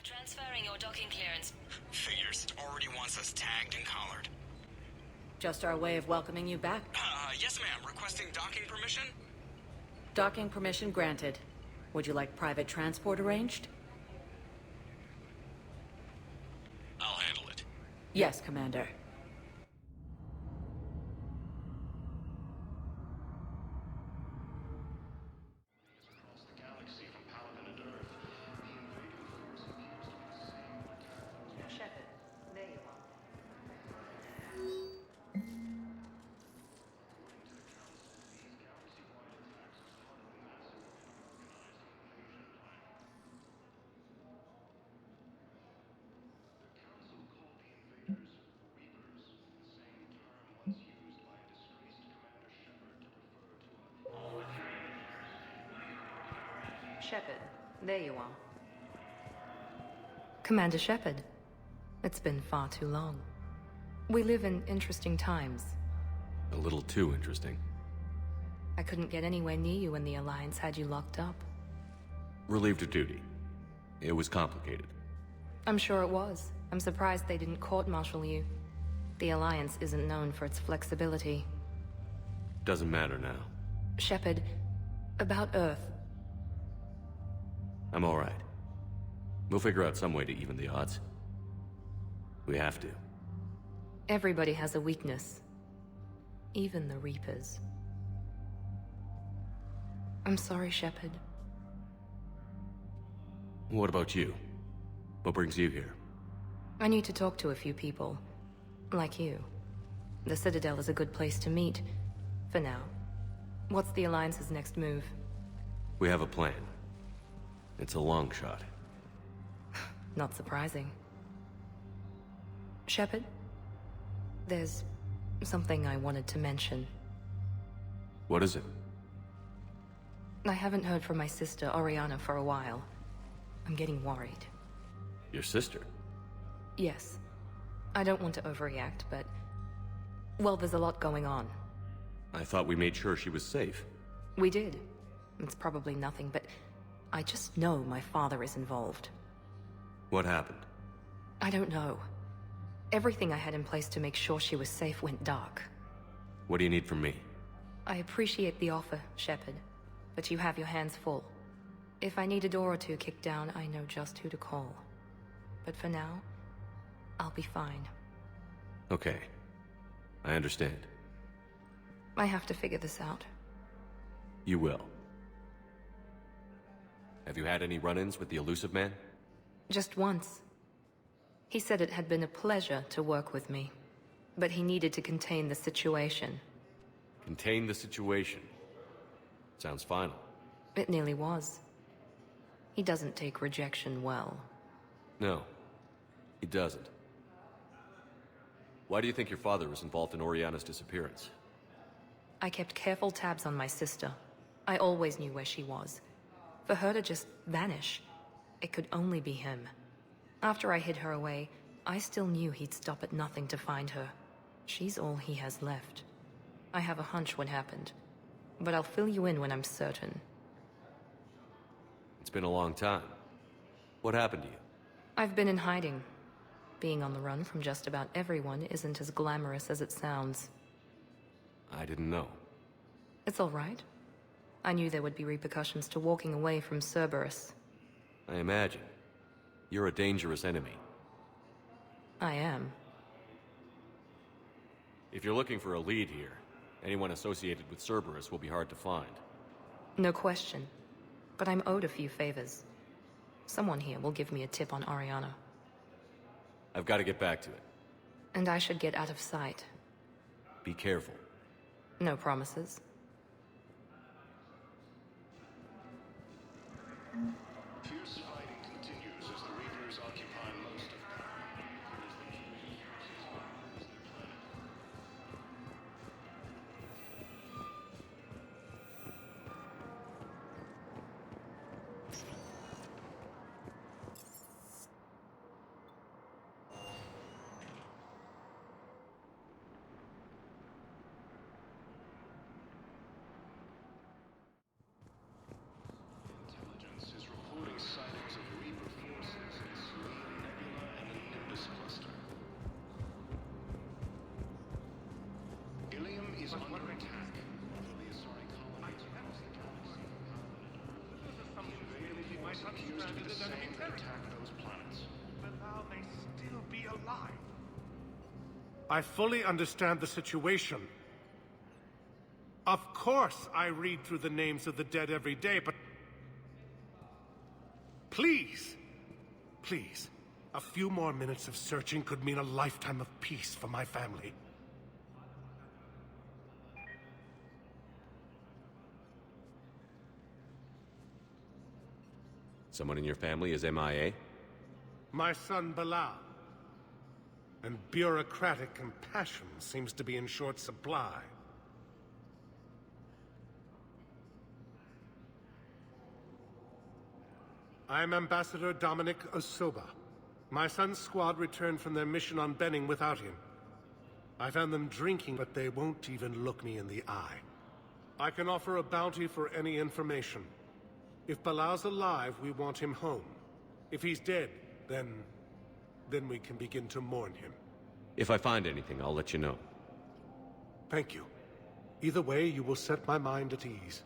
Transferring your docking clearance. Figures. Already wants us tagged and collared. Just our way of welcoming you back. Yes ma'am. Requesting docking permission? Docking permission granted. Would you like private transport arranged? I'll handle it. Yes, Commander. Shepard, there you are. Commander Shepard, it's been far too long. We live in interesting times. A little too interesting. I couldn't get anywhere near you when the Alliance had you locked up. Relieved of duty. It was complicated. I'm sure it was. I'm surprised they didn't court-martial you. The Alliance isn't known for its flexibility. Doesn't matter now. Shepard, about Earth. I'm alright. We'll figure out some way to even the odds. We have to. Everybody has a weakness. Even the Reapers. I'm sorry, Shepard. What about you? What brings you here? I need to talk to a few people. Like you. The Citadel is a good place to meet. For now. What's the Alliance's next move? We have a plan. It's a long shot. Not surprising. Shepard? There's something I wanted to mention. What is it? I haven't heard from my sister, Oriana, for a while. I'm getting worried. Your sister? Yes. I don't want to overreact, but... well, there's a lot going on. I thought we made sure she was safe. We did. It's probably nothing, but... I just know my father is involved. What happened? I don't know. Everything I had in place to make sure she was safe went dark. What do you need from me? I appreciate the offer, Shepard, but you have your hands full. If I need a door or two kicked down, I know just who to call. But for now, I'll be fine. Okay. I understand. I have to figure this out. You will. Have you had any run-ins with the elusive man? Just once. He said it had been a pleasure to work with me, but he needed to contain the situation. Contain the situation. Sounds final. It nearly was. He doesn't take rejection well. No, he doesn't. Why do you think your father was involved in Oriana's disappearance? I kept careful tabs on my sister. I always knew where she was. For her to just vanish, it could only be him. After I hid her away, I still knew he'd stop at nothing to find her. She's all he has left. I have a hunch what happened, but I'll fill you in when I'm certain. It's been a long time. What happened to you? I've been in hiding. Being on the run from just about everyone isn't as glamorous as it sounds. I didn't know. It's all right. I knew there would be repercussions to walking away from Cerberus. I imagine. You're a dangerous enemy. I am. If you're looking for a lead here, anyone associated with Cerberus will be hard to find. No question. But I'm owed a few favors. Someone here will give me a tip on Oriana. I've got to get back to it. And I should get out of sight. Be careful. No promises. Fierce fighting continues as the Reapers occupy most of Intelligence is reporting sighting wondering. The Asari colonies across the galaxy. They might appears to be the same that attacked those planets. But now they still be alive. I fully understand the situation. Of course I read through the names of the dead every day, but... Please! Please. A few more minutes of searching could mean a lifetime of peace for my family. Someone in your family is MIA? My son Bilal. And bureaucratic compassion seems to be in short supply. I am Ambassador Dominic Osoba. My son's squad returned from their mission on Benning without him. I found them drinking, but they won't even look me in the eye. I can offer a bounty for any information. If Bilal's alive, we want him home. If he's dead, then we can begin to mourn him. If I find anything, I'll let you know. Thank you. Either way, you will set my mind at ease.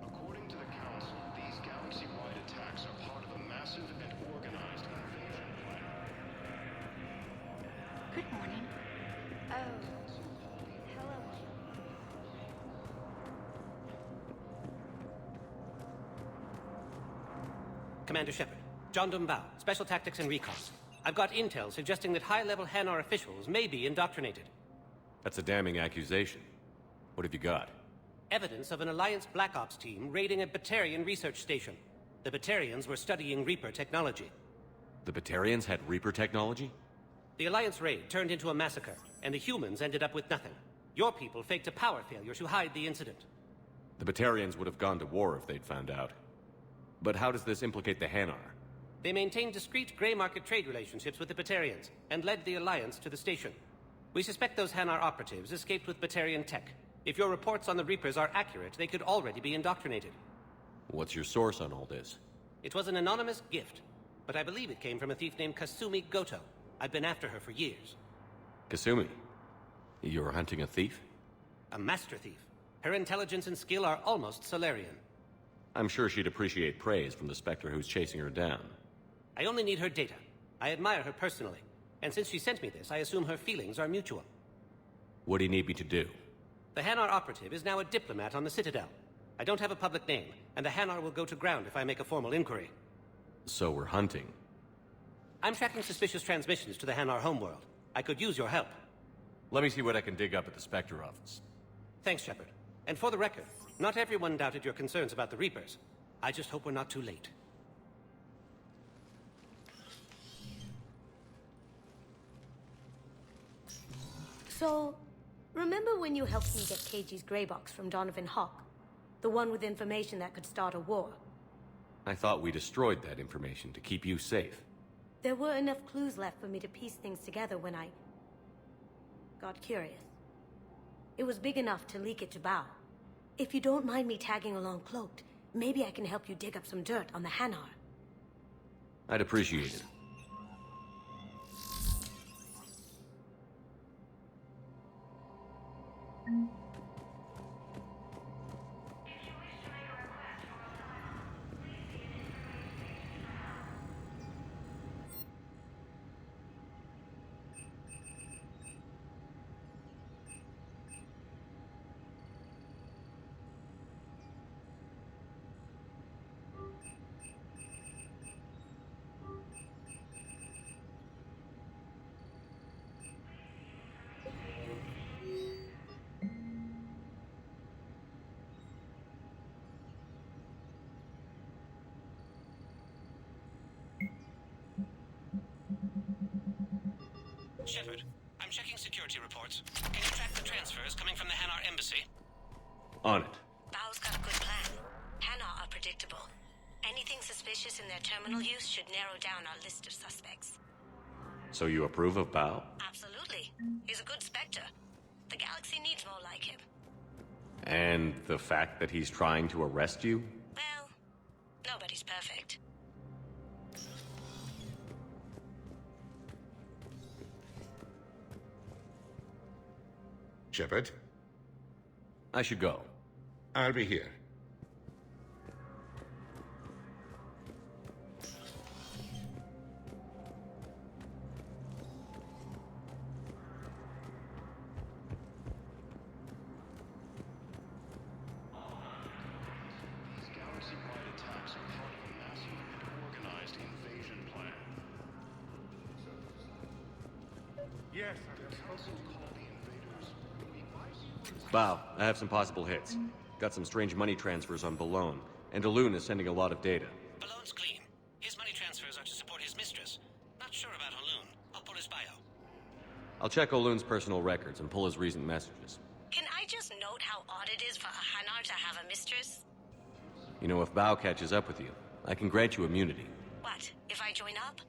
According to the Council, these galaxy-wide attacks are part of a massive and organized invasion plan. Good morning. Oh, hello. Commander Shepard, John Dumbao, Special Tactics and Recon. I've got intel suggesting that high-level Hanar officials may be indoctrinated. That's a damning accusation. What have you got? Evidence of an Alliance Black Ops team raiding a Batarian research station. The Batarians were studying Reaper technology. The Batarians had Reaper technology? The Alliance raid turned into a massacre, and the humans ended up with nothing. Your people faked a power failure to hide the incident. The Batarians would have gone to war if they'd found out. But how does this implicate the Hanar? They maintained discreet gray market trade relationships with the Batarians, and led the Alliance to the station. We suspect those Hanar operatives escaped with Batarian tech. If your reports on the Reapers are accurate, they could already be indoctrinated. What's your source on all this? It was an anonymous gift, but I believe it came from a thief named Kasumi Goto. I've been after her for years. Kasumi? You're hunting a thief? A master thief. Her intelligence and skill are almost Solarian. I'm sure she'd appreciate praise from the Spectre who's chasing her down. I only need her data. I admire her personally. And since she sent me this, I assume her feelings are mutual. What do you need me to do? The Hanar operative is now a diplomat on the Citadel. I don't have a public name, and the Hanar will go to ground if I make a formal inquiry. So we're hunting. I'm tracking suspicious transmissions to the Hanar homeworld. I could use your help. Let me see what I can dig up at the Spectre office. Thanks, Shepard. And for the record, not everyone doubted your concerns about the Reapers. I just hope we're not too late. So, remember when you helped me get KG's grey box from Donovan Hawk? The one with information that could start a war? I thought we destroyed that information to keep you safe. There were enough clues left for me to piece things together when I got curious. It was big enough to leak it to Bao. If you don't mind me tagging along cloaked, maybe I can help you dig up some dirt on the Hanar. I'd appreciate it. Shepard, I'm checking security reports. Can you track the transfers coming from the Hanar embassy? On it. Bao's got a good plan. Hanar are predictable. Anything suspicious in their terminal use should narrow down our list of suspects. So you approve of Bao? Absolutely. He's a good Spectre. The galaxy needs more like him. And the fact that he's trying to arrest you? Well, nobody's perfect. Shepard, I should go. I'll be here. Yes, Bow, I have some possible hits. Got some strange money transfers on Ballone, and Alun is sending a lot of data. Balloon's clean. His money transfers are to support his mistress. Not sure about Alun. I'll pull his bio. I'll check Olun's personal records and pull his recent messages. Can I just note how odd it is for a Hanar to have a mistress? You know, if Bow catches up with you, I can grant you immunity. What, if I join up?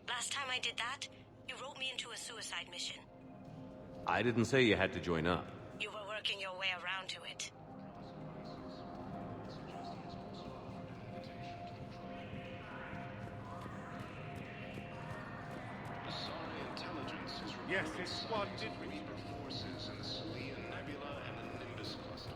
Last time I did that, you wrote me into a suicide mission. I didn't say you had to join up. You were working your way around to it. yes, his squad did reach forces in the Selenian Nebula and the Nimbus cluster.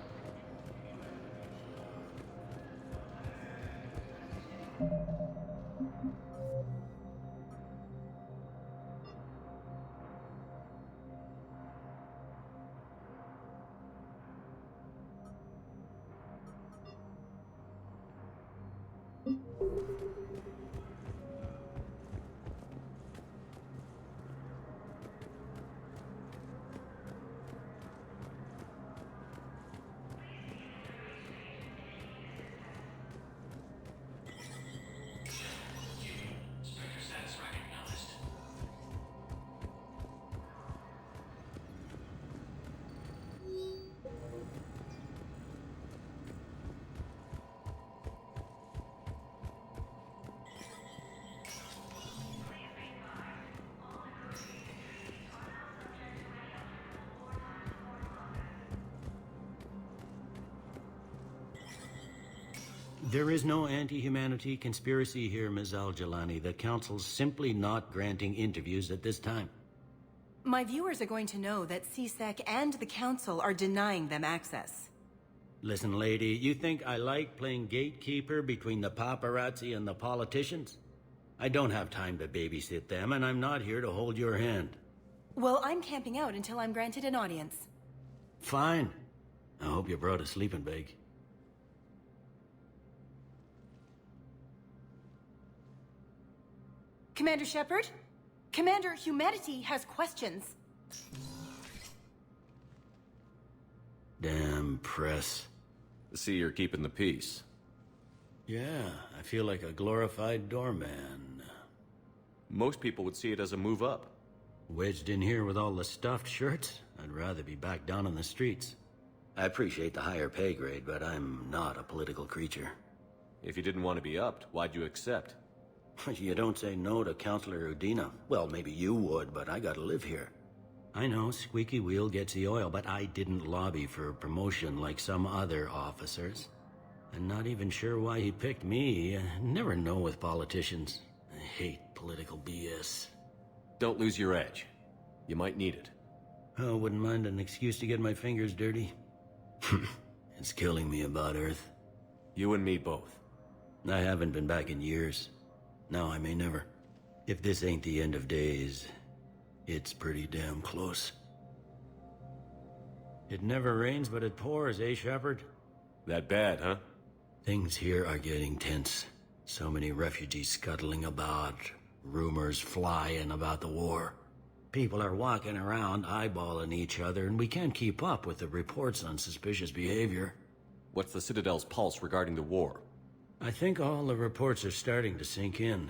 There is no anti-humanity conspiracy here, Ms. Al-Jalani. The Council's simply not granting interviews at this time. My viewers are going to know that CSEC and the Council are denying them access. Listen, lady, you think I like playing gatekeeper between the paparazzi and the politicians? I don't have time to babysit them, and I'm not here to hold your hand. Well, I'm camping out until I'm granted an audience. Fine. I hope you brought a sleeping bag. Commander Shepard? Commander, humanity has questions. Damn press. See, you're keeping the peace. Yeah, I feel like a glorified doorman. Most people would see it as a move up. Wedged in here with all the stuffed shirts, I'd rather be back down on the streets. I appreciate the higher pay grade, but I'm not a political creature. If you didn't want to be upped, why'd you accept? You don't say no to Councilor Udina. Well, maybe you would, but I gotta live here. I know, squeaky wheel gets the oil, but I didn't lobby for promotion like some other officers. I'm not even sure why he picked me. I never know with politicians. I hate political BS. Don't lose your edge. You might need it. Oh, wouldn't mind an excuse to get my fingers dirty. It's killing me about Earth. You and me both. I haven't been back in years. Now I may never. If this ain't the end of days, it's pretty damn close. It never rains, but it pours, eh, Shepard? That bad, huh? Things here are getting tense. So many refugees scuttling about, rumors flying about the war. People are walking around eyeballing each other, and we can't keep up with the reports on suspicious behavior. What's the Citadel's pulse regarding the war? I think all the reports are starting to sink in.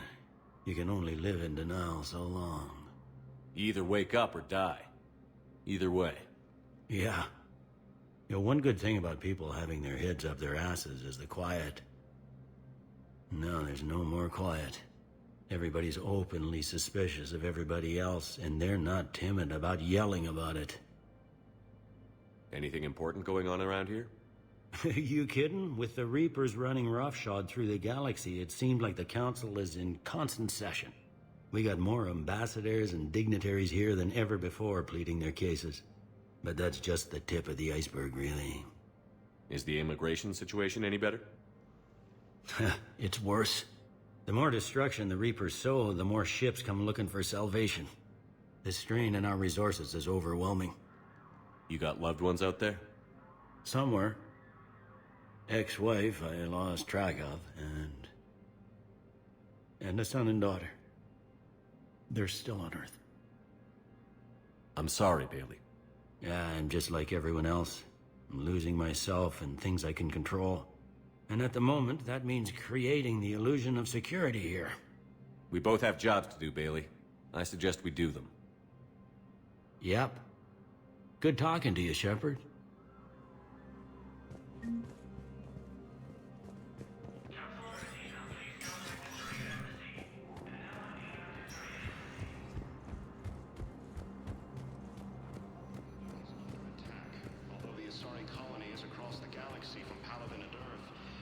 You can only live in denial so long. You either wake up or die. Either way. Yeah. You know, one good thing about people having their heads up their asses is the quiet. No, there's no more quiet. Everybody's openly suspicious of everybody else, and they're not timid about yelling about it. Anything important going on around here? You kidding? With the Reapers running roughshod through the galaxy, it seemed like the Council is in constant session. We got more ambassadors and dignitaries here than ever before pleading their cases. But that's just the tip of the iceberg, really. Is the immigration situation any better? It's worse. The more destruction the Reapers sow, the more ships come looking for salvation. The strain on our resources is overwhelming. You got loved ones out there? Somewhere. Ex-wife I lost track of, and a son and daughter. They're still on Earth. I'm sorry, Bailey. Yeah, I'm just like everyone else. I'm losing myself and things I can control. And at the moment, that means creating the illusion of security here. We both have jobs to do, Bailey. I suggest we do them. Yep. Good talking to you, Shepard.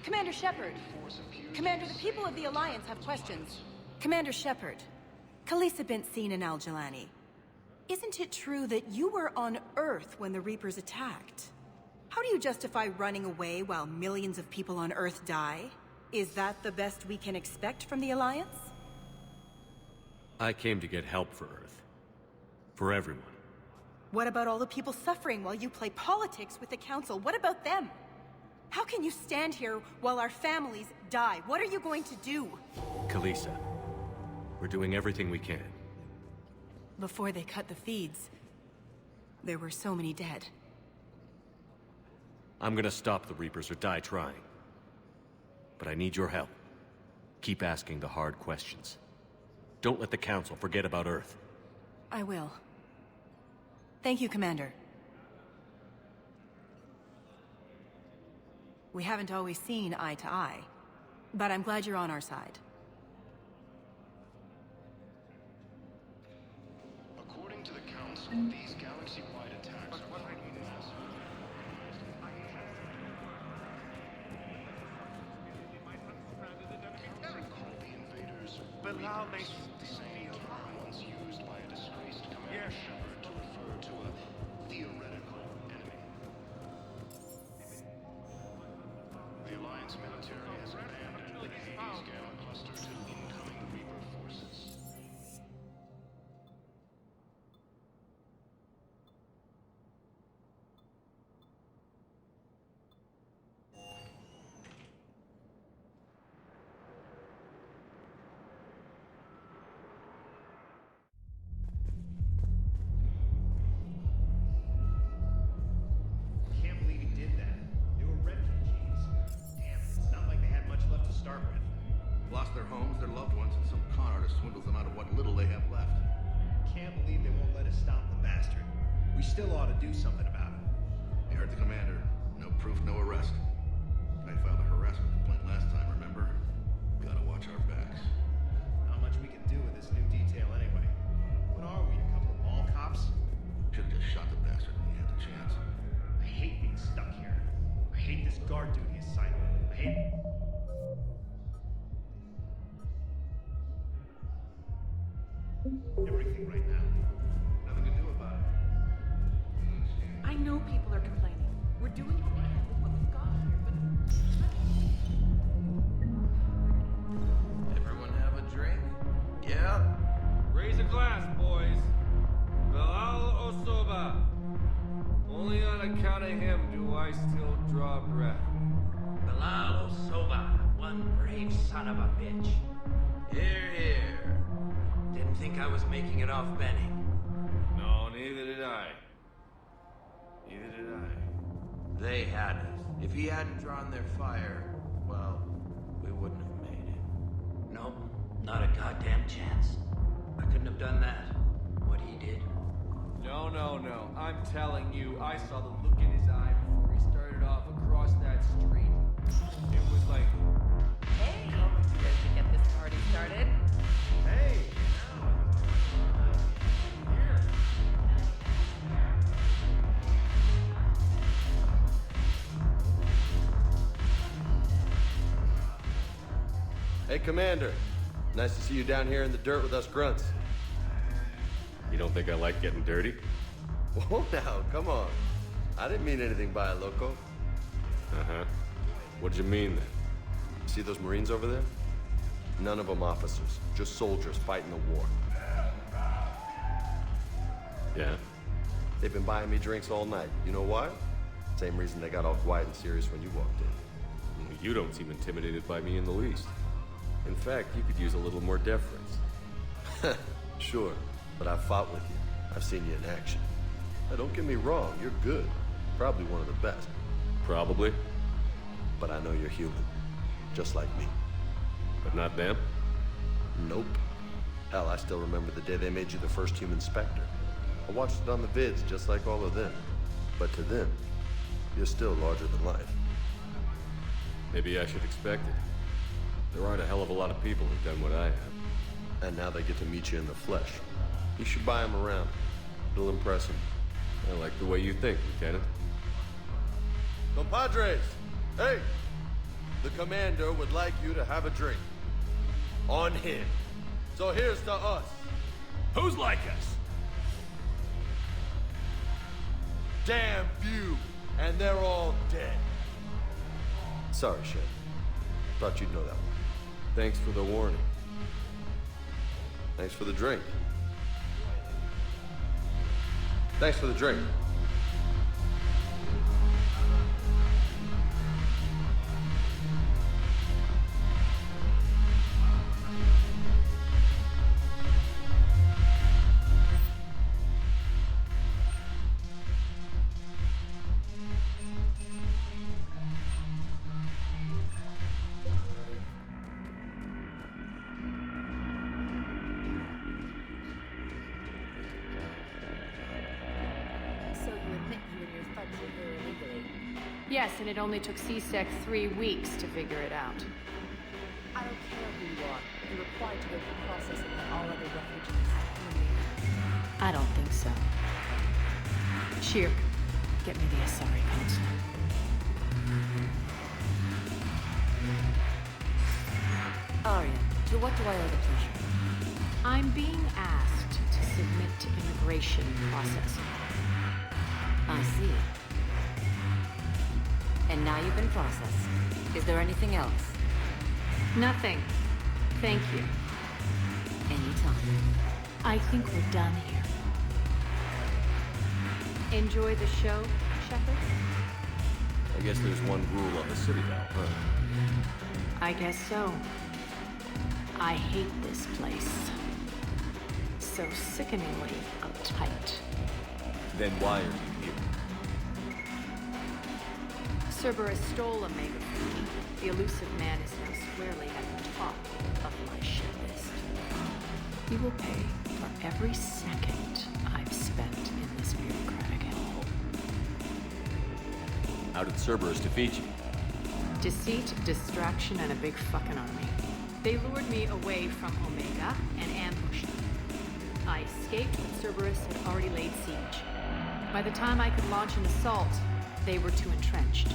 Commander Shepard. Commander, the people of the Alliance have questions. Commander Shepard, Khaleesi bint seen in Al-Jalani. Isn't it true that you were on Earth when the Reapers attacked? How do you justify running away while millions of people on Earth die? Is that the best we can expect from the Alliance? I came to get help for Earth. For everyone. What about all the people suffering while you play politics with the Council? What about them? How can you stand here while our families die? What are you going to do? Khaleesi, we're doing everything we can. Before they cut the feeds, there were so many dead. I'm gonna stop the Reapers or die trying. But I need your help. Keep asking the hard questions. Don't let the Council forget about Earth. I will. Thank you, Commander. We haven't always seen eye to eye, but I'm glad you're on our side. According to the Council, these galaxy-wide attacks are part of a massive... Call the invaders Reapers, the same term once used by a disgraced Commander Shepard to refer to a theoretical enemy. The Alliance military has abandoned the Hades Gamma cluster to incoming Reaper forces. Can't believe he did that. They were refugees. Damn, it's not like they had much left to start with. Lost their homes, their loved ones, and some con artist swindles them out of what little they have left. Can't believe they won't let us stop the bastard. We still ought to do something about it. You heard the commander. No proof, no arrest. I filed a harassment complaint last time, remember? Gotta watch our backs. Not much we can do with this new detail anyway. What are we, a couple of mall cops? Should've just shot the bastard when we had the chance. I hate being stuck here. I hate this guard duty assignment. I hate... everything right now. Nothing to do about it. I know people are complaining. We're doing what we can with what we've got here, but... Everyone have a drink? Yeah? Raise a glass, boys. Bilal Osoba. Only on account of him do I still draw breath. Bilal Osoba, one brave son of a bitch. Here, here. Didn't think I was making it off Benning. No, neither did I. Neither did I. They had us. If he hadn't drawn their fire, well, we wouldn't have made it. Nope, not a goddamn chance. I couldn't have done that. What he did. No, no, no. I'm telling you, I saw the look in his eye before he started off across that street. It was like... Hey, almost ready to get this party started. Hey! Hey, Commander. Nice to see you down here in the dirt with us grunts. You don't think I like getting dirty? Whoa now, come on. I didn't mean anything by it, loco. Uh-huh. What did you mean then? See those Marines over there? None of them officers, just soldiers fighting the war. Yeah? They've been buying me drinks all night. You know why? Same reason they got all quiet and serious when you walked in. You don't seem intimidated by me in the least. In fact, you could use a little more deference. Sure, but I've fought with you. I've seen you in action. Now, don't get me wrong, you're good. Probably one of the best. Probably. But I know you're human. Just like me. But not them? Nope. Hell, I still remember the day they made you the first human Spectre. I watched it on the vids, just like all of them. But to them, you're still larger than life. Maybe I should expect it. There aren't a hell of a lot of people who've done what I have. And now they get to meet you in the flesh. You should buy them around. It'll impress them. I like the way you think, Lieutenant. Compadres! Hey! The commander would like you to have a drink. On him. So here's to us. Who's like us? Damn few, and they're all dead. Sorry, Shed. Thought you'd know that one. Thanks for the warning. Thanks for the drink. Thanks for the drink. Yes, and it only took CSEC 3 weeks to figure it out. I don't care who you are. You're required to go through processing like all other refugees. I don't think so. Shirk, get me the Asari consulate. Aria, to what do I owe the pleasure? I'm being asked to submit to immigration processing. I see. And now you've been processed. Is there anything else? Nothing. Thank you. Anytime. I think we're done here. Enjoy the show, Shepard? I guess there's one rule on the Citadel, huh? I guess so. I hate this place. So sickeningly uptight. Then why are you here? Cerberus stole Omega from me. The elusive man is now squarely at the top of my shit list. He will pay for every second I've spent in this bureaucratic hellhole. How did Cerberus defeat you? Deceit, distraction, and a big fucking army. They lured me away from Omega and ambushed me. I escaped, but Cerberus had already laid siege. By the time I could launch an assault, they were too entrenched.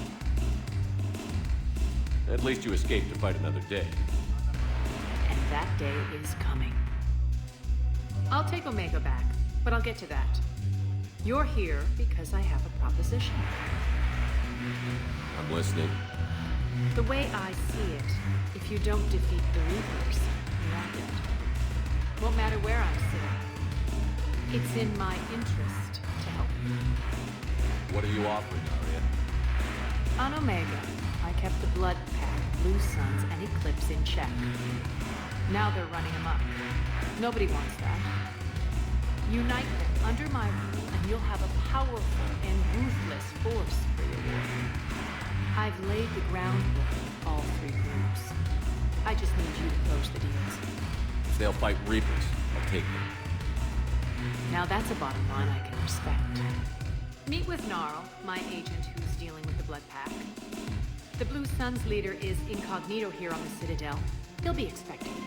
At least you escaped to fight another day. And that day is coming. I'll take Omega back, but I'll get to that. You're here because I have a proposition. I'm listening. The way I see it, if you don't defeat the Reapers, you're all dead. Won't matter where I'm sitting. It's in my interest to help you. What are you offering, Aria? On Omega, I kept the Blood Pack, Blue Suns, and Eclipse in check. Now they're running amok. Nobody wants that. Unite them under my rule, and you'll have a powerful and ruthless force for your war. I've laid the groundwork with all 3 groups. I just need you to close the deals. If they'll fight Reapers, I'll take them. Now that's a bottom line I can respect. Meet with Gnarl, my agent who's dealing with the Blood Pack. The Blue Suns leader is incognito here on the Citadel. He'll be expecting me.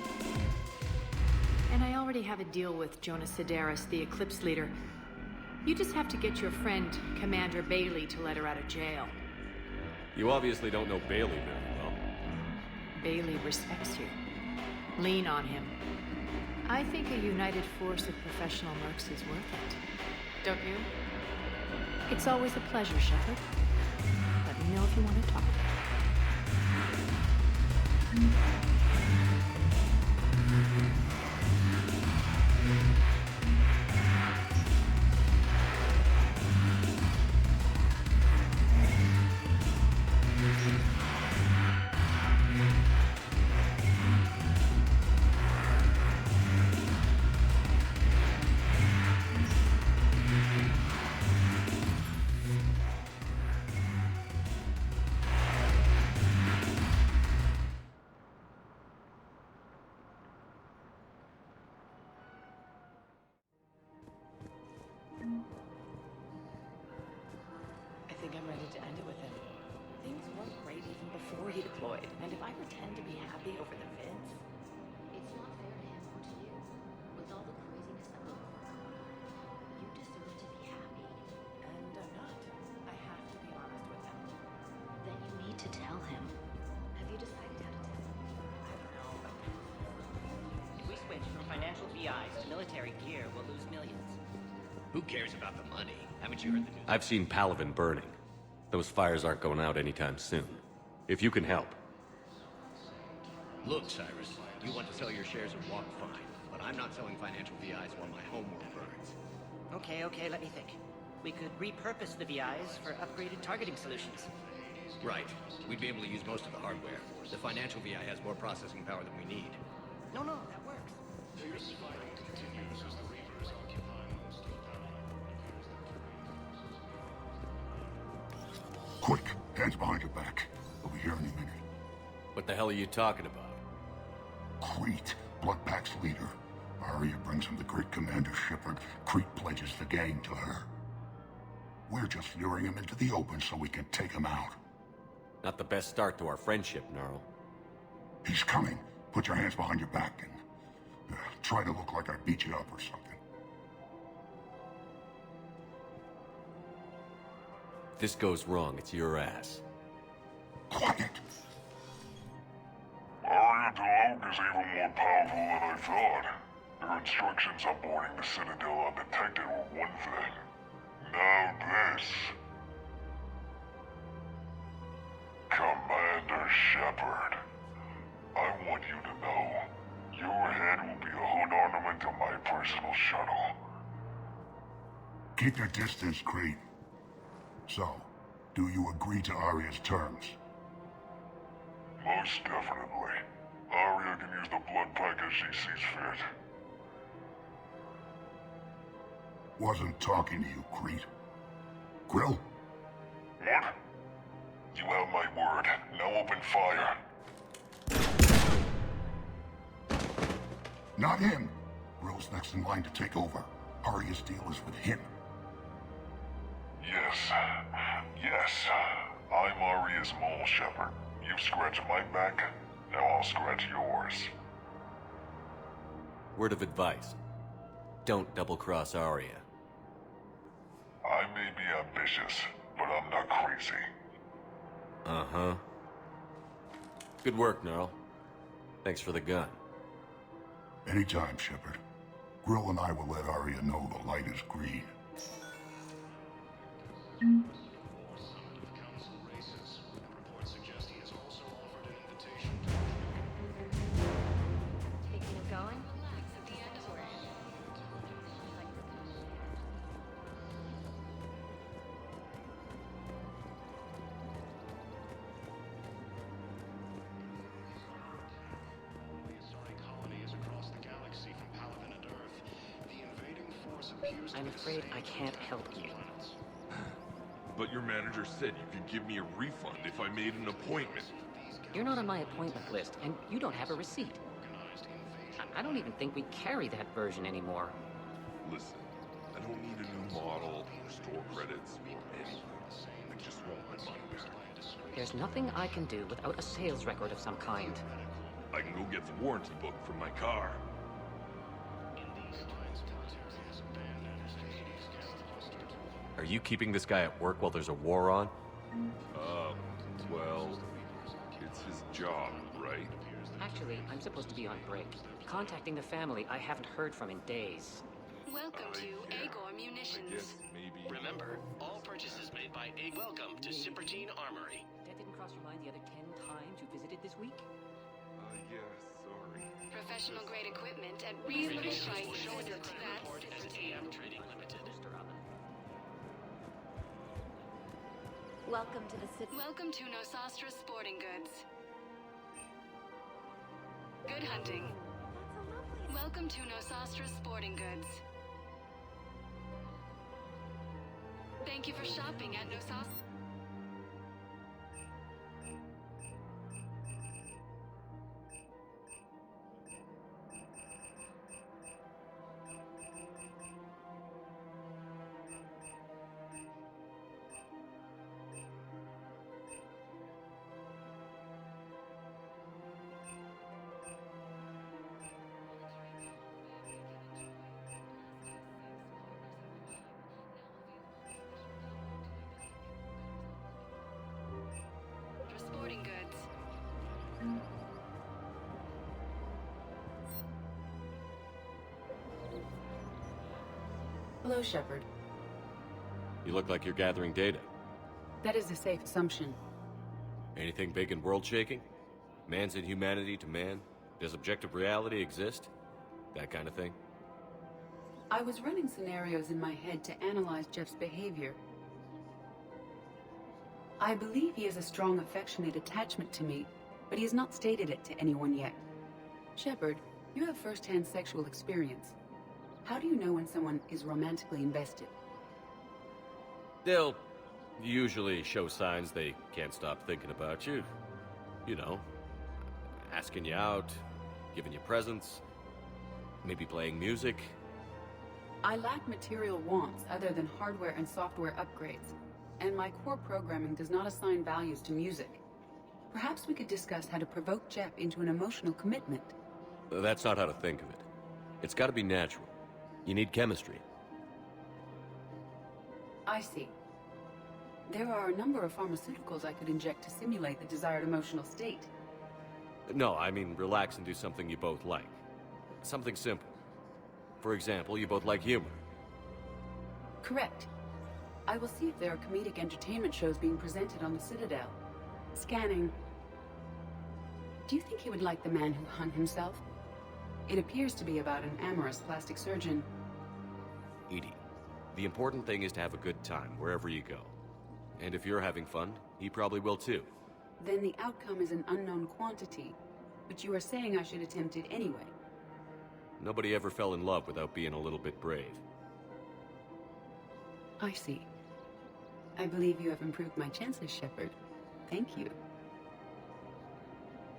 And I already have a deal with Jonas Sidaris, the Eclipse leader. You just have to get your friend, Commander Bailey, to let her out of jail. You obviously don't know Bailey very well. Bailey respects you. Lean on him. I think a united force of professional mercs is worth it. don't you? It's always a pleasure, Shepard. Let me know if you want to talk. I think I'm ready to end it with him. Things weren't great even before he deployed, and if I pretend to be happy over the vids... It's not fair to him or to you. With all the craziness that went on, you deserve to be happy. And I'm not. I have to be honest with him. Then you need to tell him. Have you decided how to tell him? I don't know, but... If we switch from financial VIs to military gear, we'll lose millions. Who cares about the money? Haven't you heard the news? I've seen Palaven burning. Those fires aren't going out anytime soon. If you can help. Look, Cyrus, you want to sell your shares of Walk fine, but I'm not selling financial VIs while my homeworld burns. Okay, let me think. We could repurpose the VIs for upgraded targeting solutions. Right. We'd be able to use most of the hardware. The financial VI has more processing power than we need. No, that works. Fierce fighting continues as the Reapers occupy most of Paladin. Quick, hands behind your back. We'll be here any minute. What the hell are you talking about? Crete, Bloodpack's leader. Aria brings him the great Commander Shepard. Crete pledges the gang to her. We're just luring him into the open so we can take him out. Not the best start to our friendship, Gnarl. He's coming. Put your hands behind your back and try to look like I beat you up or something. If this goes wrong, it's your ass. Quiet! Aria is even more powerful than I thought. Her instructions on boarding the Citadel undetected were one thing. Now this. Commander Shepard, I want you to know, your head will be a hood ornament to my personal shuttle. Keep your distance, Crete. So, do you agree to Aria's terms? Most definitely. Aria can use the blood pack as she sees fit. Wasn't talking to you, Crete. Grill? What? You have my word. Now open fire. Not him. Grill's next in line to take over. Aria's deal is with him. Yes. I'm Aria's mole, Shepard. You've scratched my back, now I'll scratch yours. Word of advice. Don't double-cross Aria. I may be ambitious, but I'm not crazy. Uh-huh. Good work, Gnarl. Thanks for the gun. Anytime, Shepard. Grill and I will let Aria know the light is green. Thinking of going? I'm afraid I can't help you. But your manager said you could give me a refund if I made an appointment. You're not on my appointment list, and you don't have a receipt. I don't even think we carry that version anymore. Listen, I don't need a new model, or store credits, or anything. I just want my money back. There's nothing I can do without a sales record of some kind. I can go get the warranty book from my car. Are you keeping this guy at work while there's a war on? Well, it's his job, right? Actually, I'm supposed to be on break. Contacting the family I haven't heard from in days. Welcome to Agor Munitions. donations. I guess maybe... Remember, all purchases made by A... Welcome to Cxyrtyx Armory. That didn't cross your mind the other 10 times you visited this week? Yeah, sorry. Professional grade equipment at reasonable prices. Show in your credit report as AM Trading Limited. Welcome to the city. Welcome to Nosastra Sporting Goods. Good hunting. Welcome to Nosastra Sporting Goods. Thank you for shopping at Nosastra. Sporting Goods. Hello, Shepard. You look like you're gathering data. That is a safe assumption. Anything big and world-shaking? Man's inhumanity to man? Does objective reality exist? That kind of thing? I was running scenarios in my head to analyze Jeff's behavior. I believe he has a strong affectionate attachment to me, but he has not stated it to anyone yet. Shepard, you have first-hand sexual experience. How do you know when someone is romantically invested? They'll usually show signs they can't stop thinking about you. You know, asking you out, giving you presents, maybe playing music. I lack material wants other than hardware and software upgrades, and my core programming does not assign values to music. Perhaps we could discuss how to provoke Jeff into an emotional commitment. That's not how to think of it. It's got to be natural. You need chemistry. I see. There are a number of pharmaceuticals I could inject to simulate the desired emotional state. No, I mean relax and do something you both like. Something simple. For example, you both like humor. Correct. I will see if there are comedic entertainment shows being presented on the Citadel. Scanning. Do you think he would like The Man Who Hung Himself? It appears to be about an amorous plastic surgeon. Edie, the important thing is to have a good time wherever you go. And if you're having fun, he probably will too. Then the outcome is an unknown quantity, but you are saying I should attempt it anyway. Nobody ever fell in love without being a little bit brave. I see. I believe you have improved my chances, Shepard. Thank you.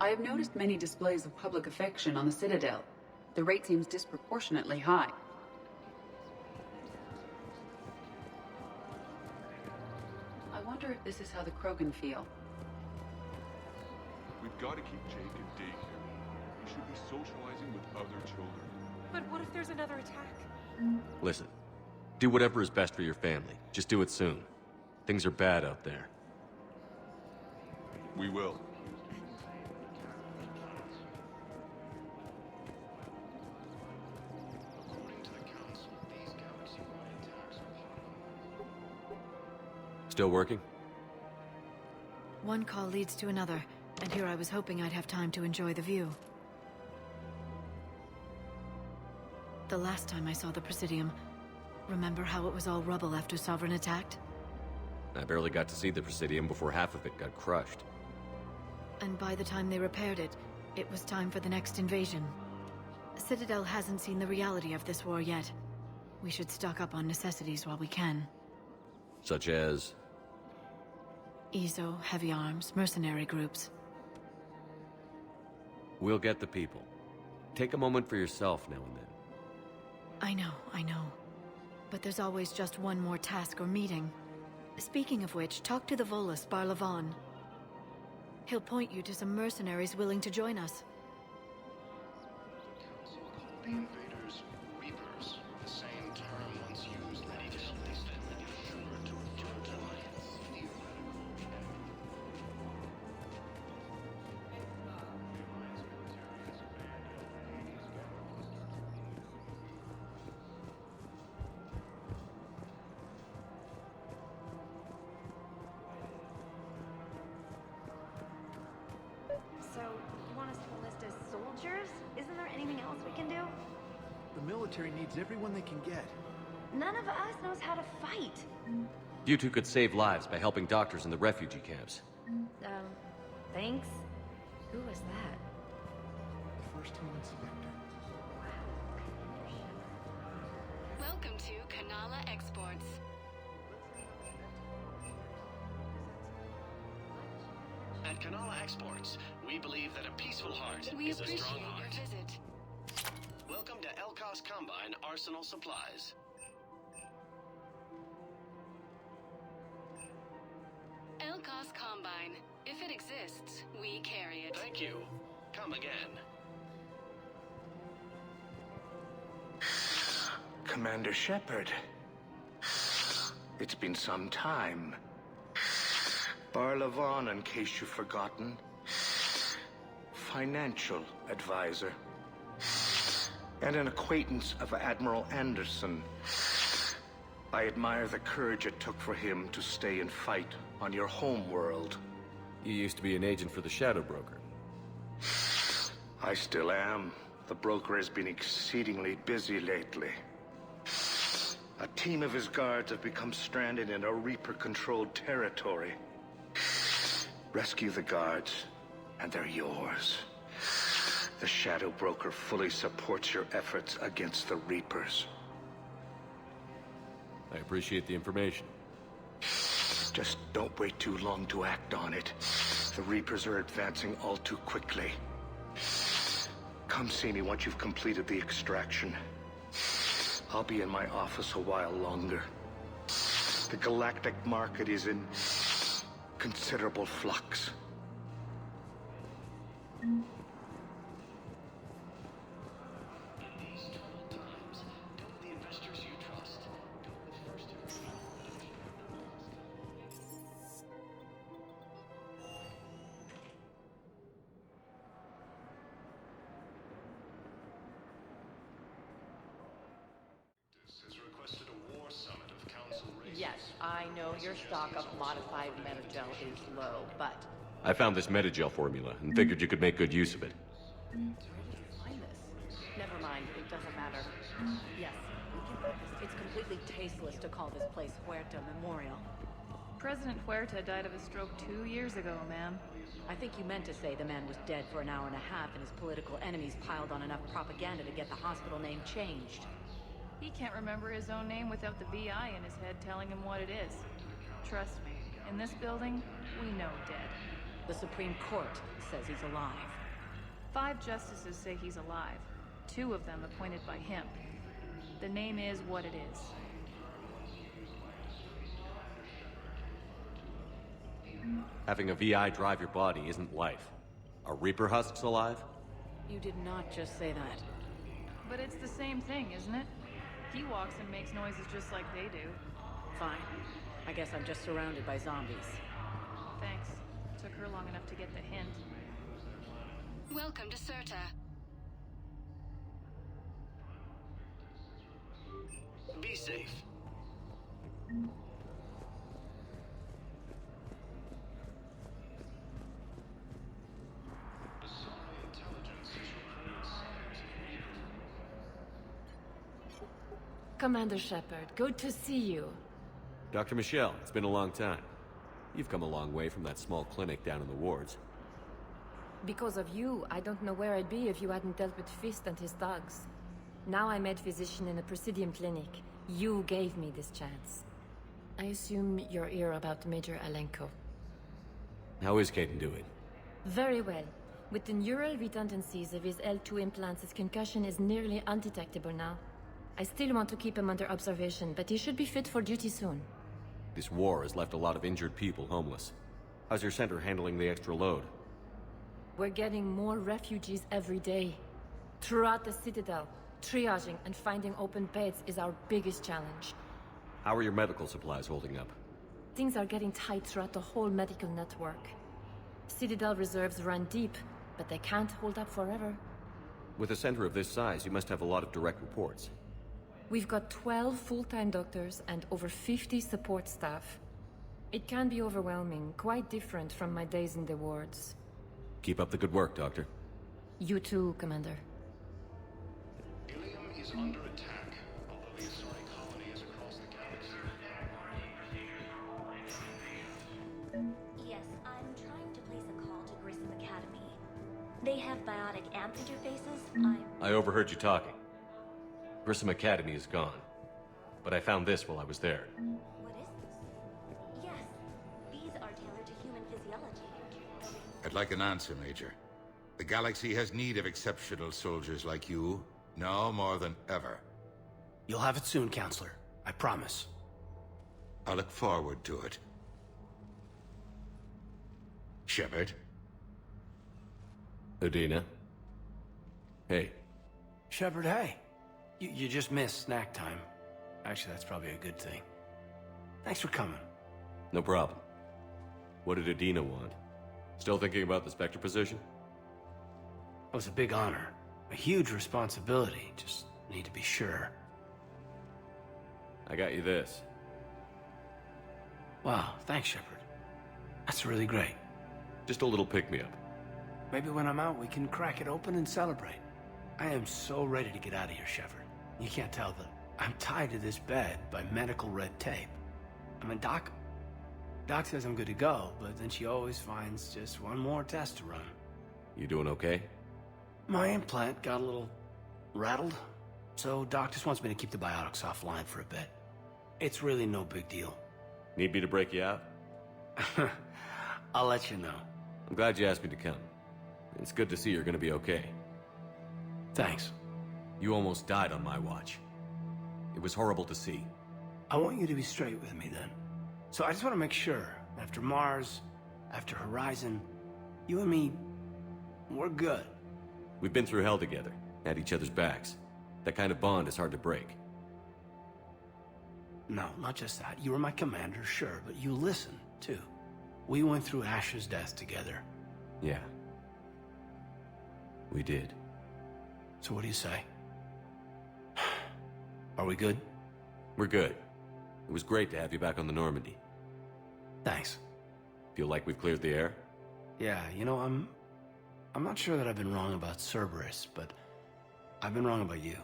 I have noticed many displays of public affection on the Citadel. The rate seems disproportionately high. I wonder if this is how the Krogan feel. We've got to keep Jake in daycare. We should be socializing with other children. But what if there's another attack? Listen, do whatever is best for your family. Just do it soon. Things are bad out there. We will. Still working? One call leads to another, and here I was hoping I'd have time to enjoy the view. The last time I saw the Presidium, remember how it was all rubble after Sovereign attacked? I barely got to see the Presidium before half of it got crushed. And by the time they repaired it, it was time for the next invasion. Citadel hasn't seen the reality of this war yet. We should stock up on necessities while we can. Such as? EZO, heavy arms, mercenary groups. We'll get the people. Take a moment for yourself now and then. I know. But there's always just one more task or meeting. Speaking of which, talk to the Volus, Barlavan. He'll point you to some mercenaries willing to join us. The invaders, reapers, the same term once used many displays that refer to a third alliance, else we can do? The military needs everyone they can get. None of us knows how to fight. You two could save lives by helping doctors in the refugee camps. Thanks. Who was that? The first human inspector. Welcome to Kanala Exports. At Kanala Exports, we believe that a peaceful heart We is a appreciate strong your heart. visit. Welcome to Elkos Combine Arsenal Supplies. Elkos Combine. If it exists, we carry it. Thank you. Come again. Commander Shepard. It's been some time. Barlavon, in case you've forgotten. Financial advisor. And an acquaintance of Admiral Anderson. I admire the courage it took for him to stay and fight on your home world. You used to be an agent for the Shadow Broker. I still am. The broker has been exceedingly busy lately. A team of his guards have become stranded in a Reaper-controlled territory. Rescue the guards, and they're yours. The Shadow Broker fully supports your efforts against the Reapers. I appreciate the information. Just don't wait too long to act on it. The Reapers are advancing all too quickly. Come see me once you've completed the extraction. I'll be in my office a while longer. The galactic market is in considerable flux. Yes, I know your stock of modified metagel is low, but... I found this metagel formula and figured you could make good use of it. Where did you find this? Never mind, it doesn't matter. Yes, we can focus. It's completely tasteless to call this place Huerta Memorial. President Huerta died of a stroke 2 years ago, ma'am. I think you meant to say the man was dead for an hour and a half and his political enemies piled on enough propaganda to get the hospital name changed. He can't remember his own name without the VI in his head telling him what it is. Trust me, in this building, we know dead. The Supreme Court says he's alive. 5 justices say he's alive. 2 of them appointed by him. The name is what it is. Having a VI drive your body isn't life. Are Reaper husks alive? You did not just say that. But it's the same thing, isn't it? He walks and makes noises just like they do. Fine. I guess I'm just surrounded by zombies. Thanks. Took her long enough to get the hint. Welcome to Cxyrtyx. Be safe. Commander Shepard, good to see you. Dr. Michelle, it's been a long time. You've come a long way from that small clinic down in the wards. Because of you, I don't know where I'd be if you hadn't dealt with Fist and his dogs. Now I'm head physician in a Presidium clinic. You gave me this chance. I assume you're here about Major Alenko. How is Caden doing? Very well. With the neural redundancies of his L2 implants, his concussion is nearly undetectable now. I still want to keep him under observation, but he should be fit for duty soon. This war has left a lot of injured people homeless. How's your center handling the extra load? We're getting more refugees every day. Throughout the Citadel, triaging and finding open beds is our biggest challenge. How are your medical supplies holding up? Things are getting tight throughout the whole medical network. Citadel reserves run deep, but they can't hold up forever. With a center of this size, you must have a lot of direct reports. We've got 12 full-time doctors and over 50 support staff. It can be overwhelming, quite different from my days in the wards. Keep up the good work, Doctor. You too, Commander. is under attack, although the Asari colony is across the galaxy. Yes, I'm trying to place a call to Grissom Academy. They have biotic amp interfaces. I overheard you talking. Grissom Academy is gone. But I found this while I was there. What is this? Yes, these are tailored to human physiology. I'd like an answer, Major. The galaxy has need of exceptional soldiers like you, now more than ever. You'll have it soon, Counselor. I promise. I look forward to it. Shepard? Udina? Hey. Shepard, hey. You just missed snack time. Actually, that's probably a good thing. Thanks for coming. No problem. What did Udina want? Still thinking about the Spectre position? It was a big honor. A huge responsibility. Just need to be sure. I got you this. Wow, thanks, Shepard. That's really great. Just a little pick-me-up. Maybe when I'm out, we can crack it open and celebrate. I am so ready to get out of here, Shepard. You can't tell that I'm tied to this bed by medical red tape. I mean, Doc says I'm good to go, but then she always finds just one more test to run. You doing okay? My implant got a little rattled, so Doc just wants me to keep the biotics offline for a bit. It's really no big deal. Need me to break you out? I'll let you know. I'm glad you asked me to come. It's good to see you're gonna be okay. Thanks. You almost died on my watch. It was horrible to see. I want you to be straight with me then. So I just want to make sure, after Mars, after Horizon, you and me, we're good. We've been through hell together, had each other's backs. That kind of bond is hard to break. No, not just that. You were my commander, sure, but you listened, too. We went through Ash's death together. Yeah. We did. So what do you say? Are we good? We're good. It was great to have you back on the Normandy. Thanks. Feel like we've cleared the air? Yeah, you know, I'm not sure that I've been wrong about Cerberus, but I've been wrong about you.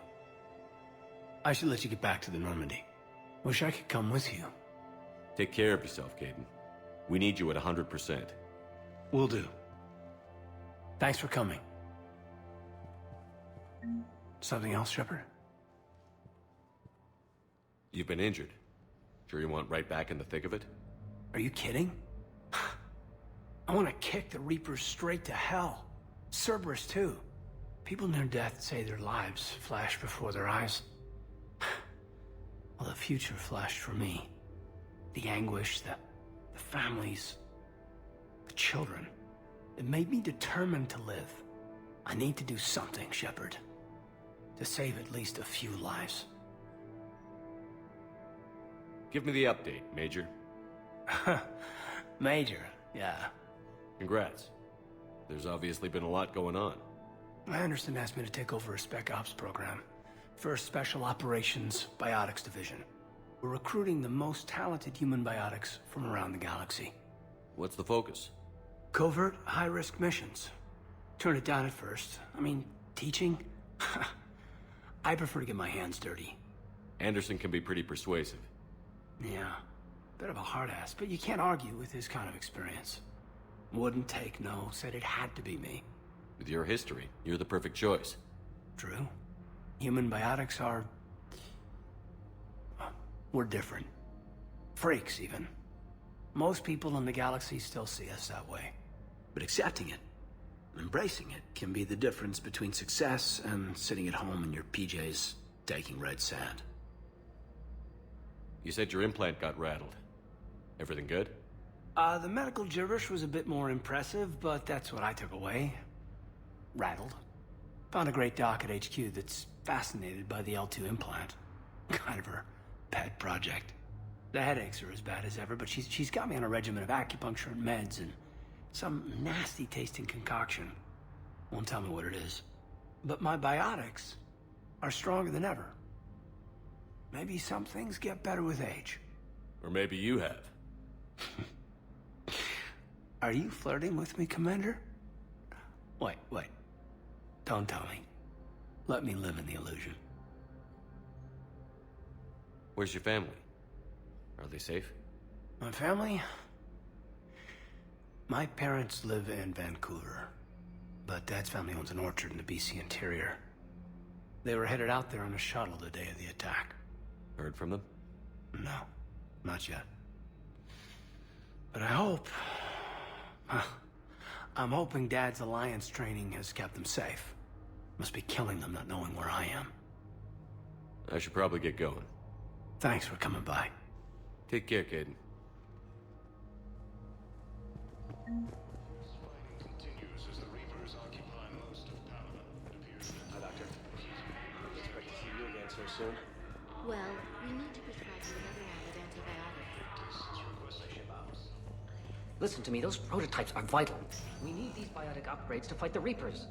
I should let you get back to the Normandy. Wish I could come with you. Take care of yourself, Caden. We need you at 100%. Will do. Thanks for coming. Something else, Shepard? You've been injured. Sure you want right back in the thick of it? Are you kidding? I want to kick the Reapers straight to hell. Cerberus, too. People near death say their lives flash before their eyes. Well, the future flashed for me. The anguish, the families, the children. It made me determined to live. I need to do something, Shepard. To save at least a few lives. Give me the update, Major. Major, yeah. Congrats. There's obviously been a lot going on. Anderson asked me to take over a Spec Ops program for a Special Operations Biotics Division. We're recruiting the most talented human biotics from around the galaxy. What's the focus? Covert, high-risk missions. Turn it down at first. I mean, teaching? I prefer to get my hands dirty. Anderson can be pretty persuasive. Yeah, bit of a hard-ass, but you can't argue with his kind of experience. Wouldn't take no, said it had to be me. With your history, you're the perfect choice. True. Human biotics are... we're different. Freaks, even. Most people in the galaxy still see us that way. But accepting it, embracing it, can be the difference between success and sitting at home in your PJs, taking red sand. You said your implant got rattled. Everything good? The medical gibberish was a bit more impressive, but that's what I took away. Rattled. Found a great doc at HQ that's fascinated by the L2 implant. Kind of her pet project. The headaches are as bad as ever, but she's got me on a regimen of acupuncture and meds and some nasty-tasting concoction. Won't tell me what it is. But my biotics are stronger than ever. Maybe some things get better with age. Or maybe you have. Are you flirting with me, Commander? Wait. Don't tell me. Let me live in the illusion. Where's your family? Are they safe? My family? My parents live in Vancouver, but Dad's family owns an orchard in the BC interior. They were headed out there on a shuttle the day of the attack. Heard from them? No, not yet. But I hope... I'm hoping Dad's Alliance training has kept them safe. Must be killing them not knowing where I am. I should probably get going. Thanks for coming by. Take care, Caden. Hi, Doctor. Expect to see you again so soon. Well, we need to prescribe you another round of antibiotics. Listen to me, those prototypes are vital. We need these biotic upgrades to fight the Reapers.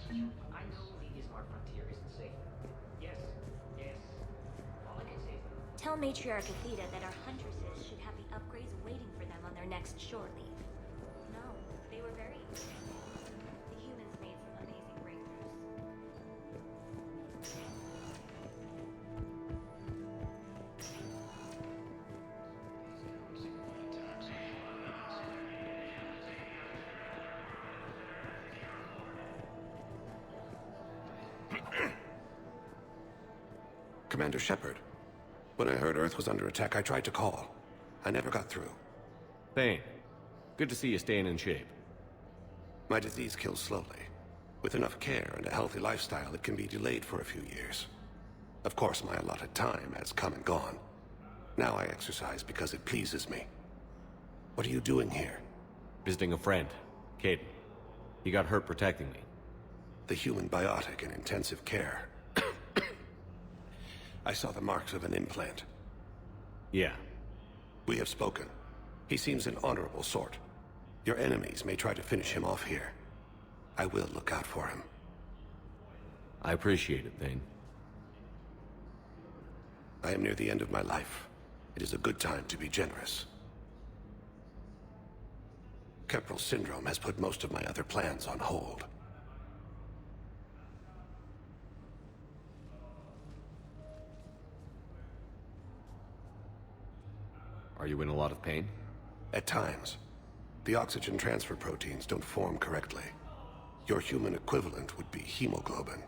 I know the Ismar frontier isn't safe. Yes. All I can say is... Tell Matriarch Athena that our huntresses should have the upgrades waiting for them on their next shore leave. No, they were very... The humans made some amazing breakthroughs. Commander Shepard. When I heard Earth was under attack, I tried to call. I never got through. Thane, good to see you staying in shape. My disease kills slowly. With enough care and a healthy lifestyle, it can be delayed for a few years. Of course, my allotted time has come and gone. Now I exercise because it pleases me. What are you doing here? Visiting a friend, Caden. He got hurt protecting me. The human biotic in intensive care. I saw the marks of an implant. Yeah. We have spoken. He seems an honorable sort. Your enemies may try to finish him off here. I will look out for him. I appreciate it, Thane. I am near the end of my life. It is a good time to be generous. Kepral syndrome has put most of my other plans on hold. Are you in a lot of pain? At times. The oxygen transfer proteins don't form correctly. Your human equivalent would be hemoglobin.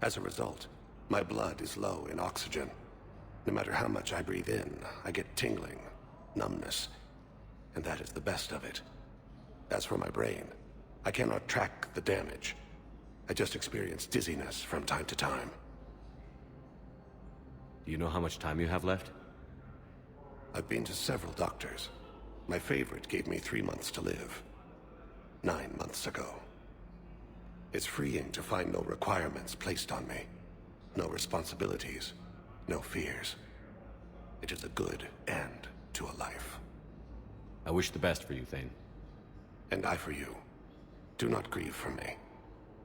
As a result, my blood is low in oxygen. No matter how much I breathe in, I get tingling, numbness, and that is the best of it. As for my brain, I cannot track the damage. I just experience dizziness from time to time. Do you know how much time you have left? I've been to several doctors. My favorite gave me 3 months to live. 9 months ago. It's freeing to find no requirements placed on me. No responsibilities. No fears. It is a good end to a life. I wish the best for you, Thane. And I for you. Do not grieve for me.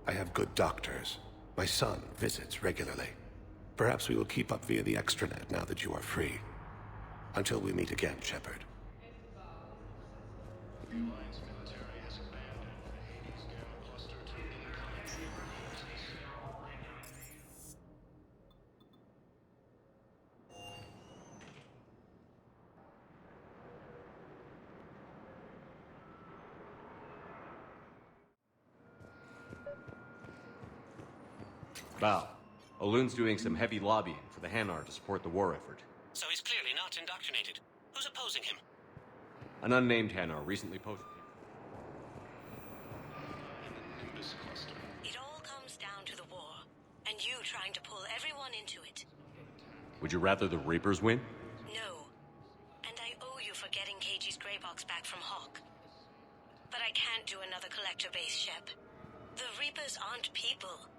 I have good doctors. My son visits regularly. Perhaps we will keep up via the extranet now that you are free. Until we meet again, Shepard. The Alliance military has abandoned the Hades Gamma Cluster to incline capabilities. Val, Olun's doing some heavy lobbying for the Hanar to support the war effort. So he's clearly not indoctrinated. Who's opposing him? An unnamed Hanar recently posted... It all comes down to the war, and you trying to pull everyone into it. Would you rather the Reapers win? No. And I owe you for getting KG's Grey Box back from Hawk. But I can't do another collector base, Shep. The Reapers aren't people.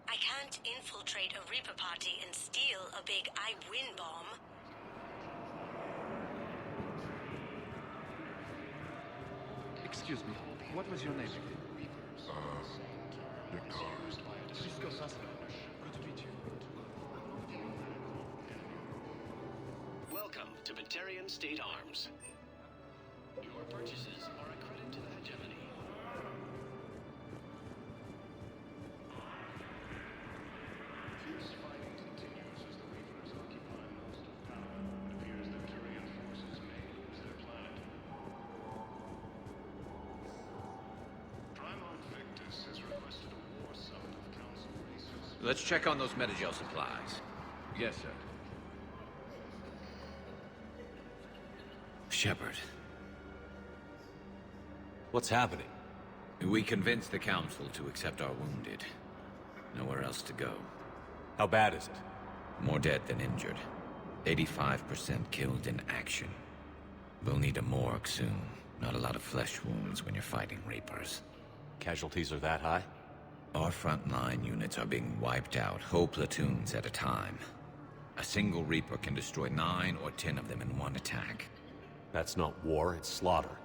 I can't infiltrate a Reaper party and steal a big I win bomb. Excuse me, what was your name? GeDoSaTo. Good to meet you. Welcome to Batarian State Arms. Your purchases are a credit to the hegemony. Let's check on those Metagel supplies. Yes, sir. Shepard. What's happening? We convinced the Council to accept our wounded. Nowhere else to go. How bad is it? More dead than injured. 85% killed in action. We'll need a morgue soon. Not a lot of flesh wounds when you're fighting Reapers. Casualties are that high? Our frontline units are being wiped out, whole platoons at a time. A single Reaper can destroy 9 or 10 of them in one attack. That's not war, it's slaughter.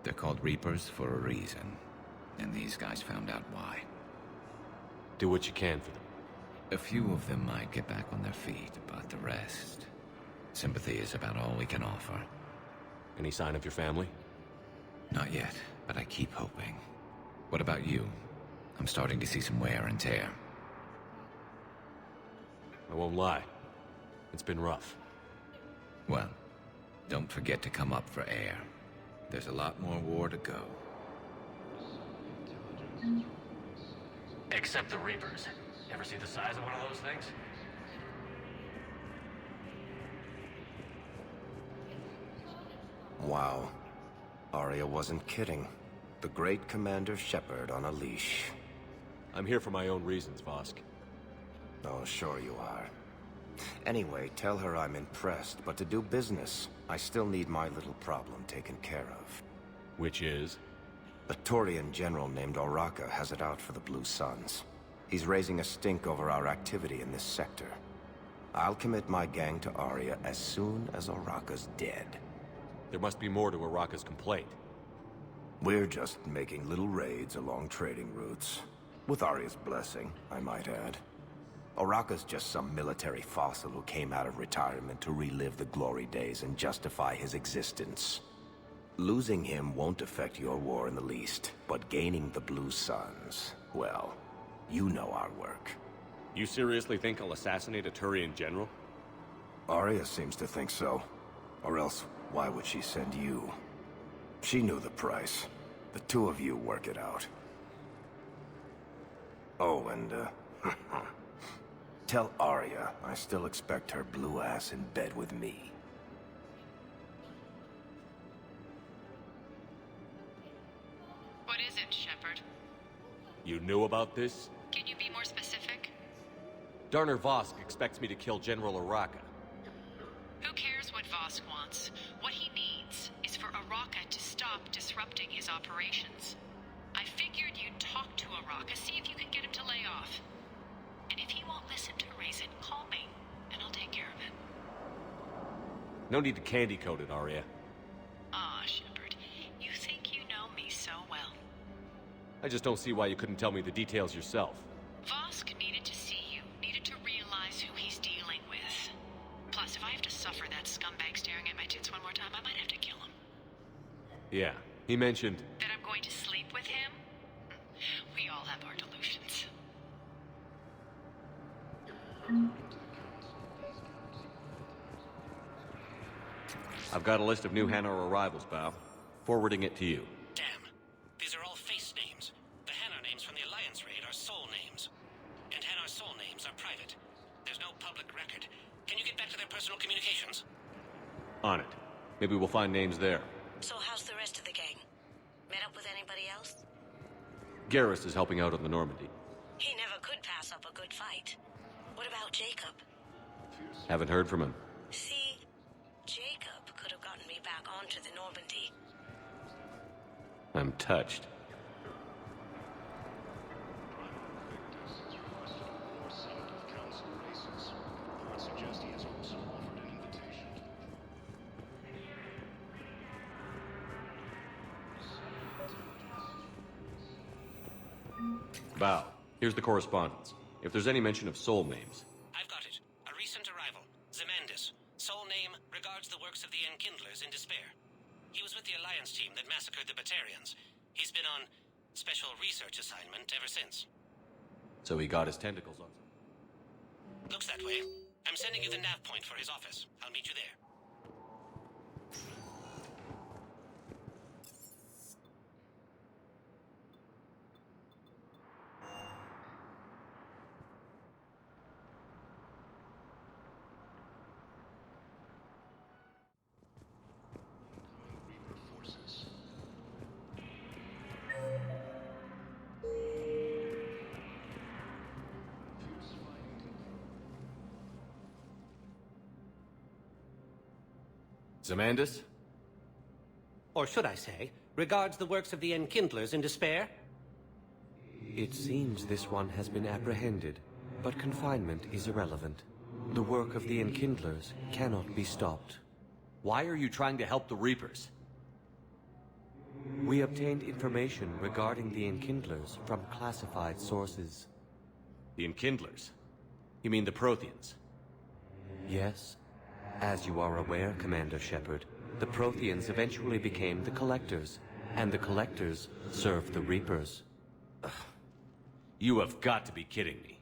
They're called Reapers for a reason. And these guys found out why. Do what you can for them. A few of them might get back on their feet, but the rest... Sympathy is about all we can offer. Any sign of your family? Not yet, but I keep hoping. What about you? I'm starting to see some wear and tear. I won't lie. It's been rough. Well, don't forget to come up for air. There's a lot more war to go. Except the Reapers. Ever see the size of one of those things? Wow. Aria wasn't kidding. The great Commander Shepard on a leash. I'm here for my own reasons, Vosk. Oh, sure you are. Anyway, tell her I'm impressed, but to do business, I still need my little problem taken care of. Which is? A Turian general named Oraka has it out for the Blue Suns. He's raising a stink over our activity in this sector. I'll commit my gang to Aria as soon as Oraka's dead. There must be more to Oraka's complaint. We're just making little raids along trading routes. With Aria's blessing, I might add. Oraka's just some military fossil who came out of retirement to relive the glory days and justify his existence. Losing him won't affect your war in the least, but gaining the Blue Suns, well, you know our work. You seriously think I'll assassinate a Turian general? Aria seems to think so. Or else, why would she send you? She knew the price. The two of you work it out. Oh, and, tell Aria I still expect her blue ass in bed with me. What is it, Shepard? You knew about this? Can you be more specific? Darner Vosk expects me to kill General Oraka. Who cares what Vosk wants? What he needs is for Oraka to stop disrupting his operations. I figured you'd talk to Oraka, see if you can get him to lay off. And if he won't listen to reason, call me, and I'll take care of it. No need to candy-coat it, Aria. Ah, Shepard, you think you know me so well. I just don't see why you couldn't tell me the details yourself. Vosk needed to see you, needed to realize who he's dealing with. Plus, if I have to suffer that scumbag staring at my tits one more time, I might have to kill him. Yeah, he mentioned... That I'm going to sleep with him? We all have our delusions. I've got a list of new Hanar arrivals, Bao. Forwarding it to you. Damn. These are all face names. The Hanar names from the Alliance raid are soul names. And Hanar's soul names are private. There's no public record. Can you get back to their personal communications? On it. Maybe we'll find names there. So how's the rest of the gang? Met up with anybody else? Garrus is helping out on the Normandy. He never could pass up a good fight. What about Jacob? Haven't heard from him. See, Jacob could have gotten me back onto the Normandy. I'm touched. Bao, here's the correspondence. If there's any mention of soul names. I've got it. A recent arrival. Zemandis. Soul name regards the works of the Enkindlers in despair. He was with the Alliance team that massacred the Batarians. He's been on special research assignment ever since. So he got his tentacles on. Looks that way. I'm sending you the nav point for his office. I'll meet you there. Zemandis? Or should I say, regards the works of the Enkindlers in despair? It seems this one has been apprehended, but confinement is irrelevant. The work of the Enkindlers cannot be stopped. Why are you trying to help the Reapers? We obtained information regarding the Enkindlers from classified sources. The Enkindlers? You mean the Protheans? Yes. As you are aware, Commander Shepard, the Protheans eventually became the Collectors, and the Collectors served the Reapers. You have got to be kidding me.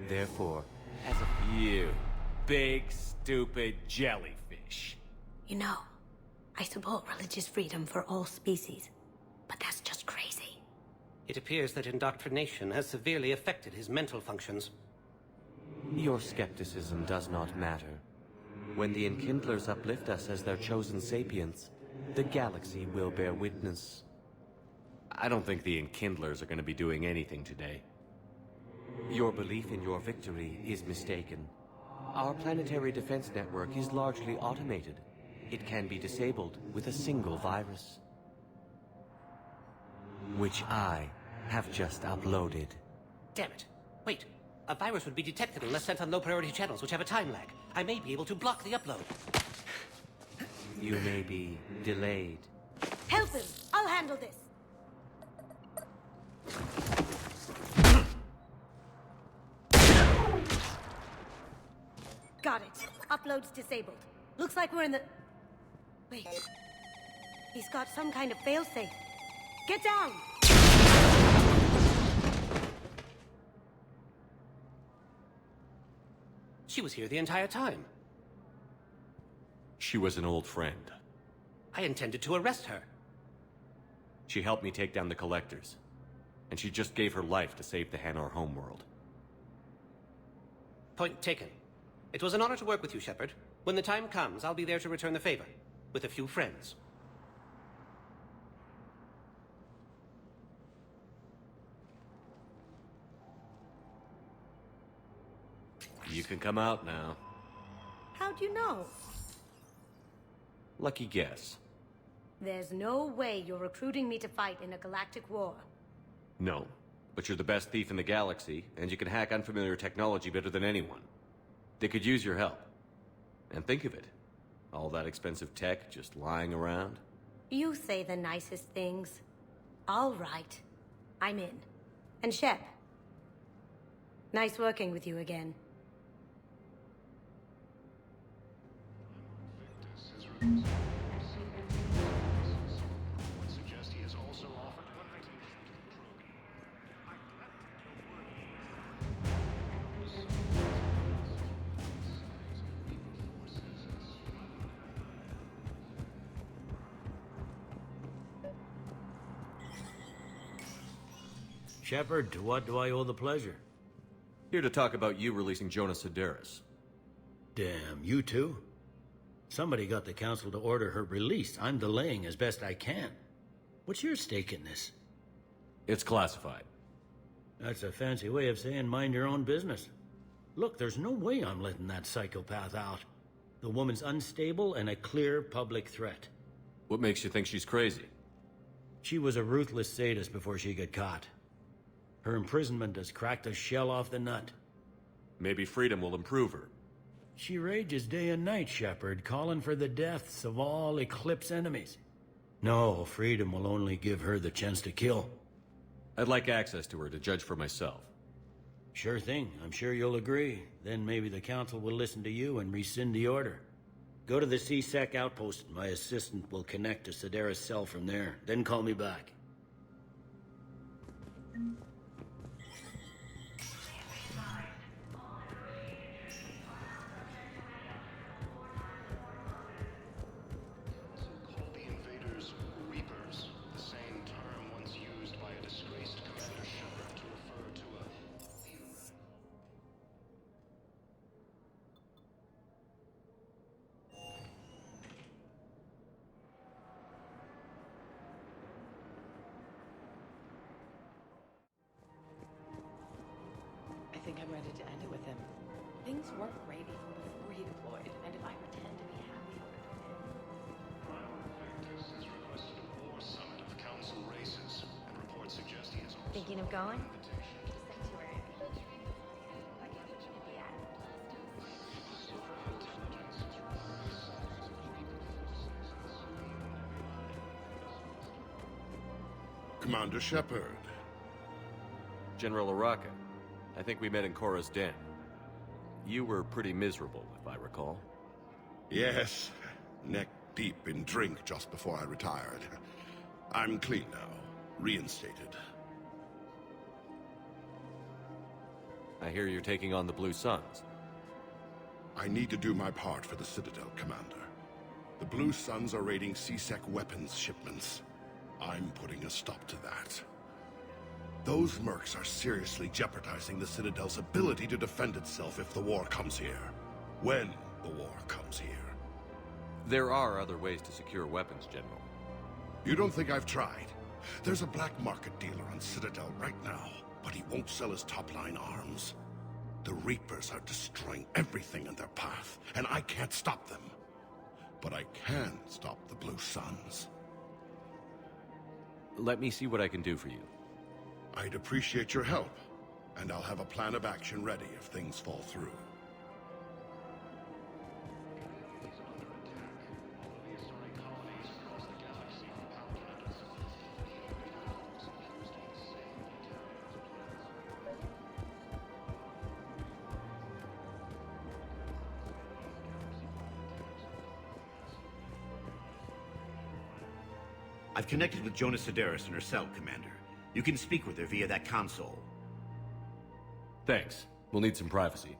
Therefore, as a... You big, stupid jellyfish. You know, I support religious freedom for all species, but that's just crazy. It appears that indoctrination has severely affected his mental functions. Your skepticism does not matter. When the Enkindlers uplift us as their chosen sapients, the galaxy will bear witness. I don't think the Enkindlers are going to be doing anything today. Your belief in your victory is mistaken. Our planetary defense network is largely automated. It can be disabled with a single virus, which I have just uploaded. Damn it. Wait. A virus would be detected unless sent on low-priority channels, which have a time lag. I may be able to block the upload. You may be delayed. Help him! I'll handle this! Got it. Upload's disabled. Looks like we're in the... Wait. He's got some kind of failsafe. Get down! She was here the entire time. She was an old friend. I intended to arrest her. She helped me take down the Collectors. And she just gave her life to save the Hanar homeworld. Point taken. It was an honor to work with you, Shepard. When the time comes, I'll be there to return the favor. With a few friends. You can come out now. How'd you know? Lucky guess. There's no way you're recruiting me to fight in a galactic war. No, but you're the best thief in the galaxy, and you can hack unfamiliar technology better than anyone. They could use your help. And think of it. All that expensive tech just lying around. You say the nicest things. All right. I'm in. And Shep. Nice working with you again. Shepard, to what do I owe the pleasure? Here to talk about you releasing GeDoSaTo. Damn, you too? Somebody got the council to order her release. I'm delaying as best I can. What's your stake in this? It's classified. That's a fancy way of saying mind your own business. Look, there's no way I'm letting that psychopath out. The woman's unstable and a clear public threat. What makes you think she's crazy? She was a ruthless sadist before she got caught. Her imprisonment has cracked a shell off the nut. Maybe freedom will improve her. She rages day and night, Shepard, calling for the deaths of all Eclipse enemies. No, freedom will only give her the chance to kill. I'd like access to her to judge for myself. Sure thing. I'm sure you'll agree. Then maybe the council will listen to you and rescind the order. Go to the C-Sec outpost. My assistant will connect to Sidera's cell from there. Then call me back. I think I'm ready to end it with him. Things weren't great even before he deployed, and if I pretend to be happy, I'll Thinking of going? Commander Shepard. General Araka. I think we met in Korra's den. You were pretty miserable, if I recall. Yes, neck deep in drink just before I retired. I'm clean now, reinstated. I hear you're taking on the Blue Suns. I need to do my part for the Citadel, Commander. The Blue Suns are raiding CSEC weapons shipments. I'm putting a stop to that. Those mercs are seriously jeopardizing the Citadel's ability to defend itself if the war comes here. When the war comes here. There are other ways to secure weapons, General. You don't think I've tried? There's a black market dealer on Citadel right now, but he won't sell his top-line arms. The Reapers are destroying everything in their path, and I can't stop them. But I can stop the Blue Suns. Let me see what I can do for you. I'd appreciate your help, and I'll have a plan of action ready if things fall through. I've connected with Jonas Sedaris in her cell, Commander. You can speak with her via that console. Thanks. We'll need some privacy.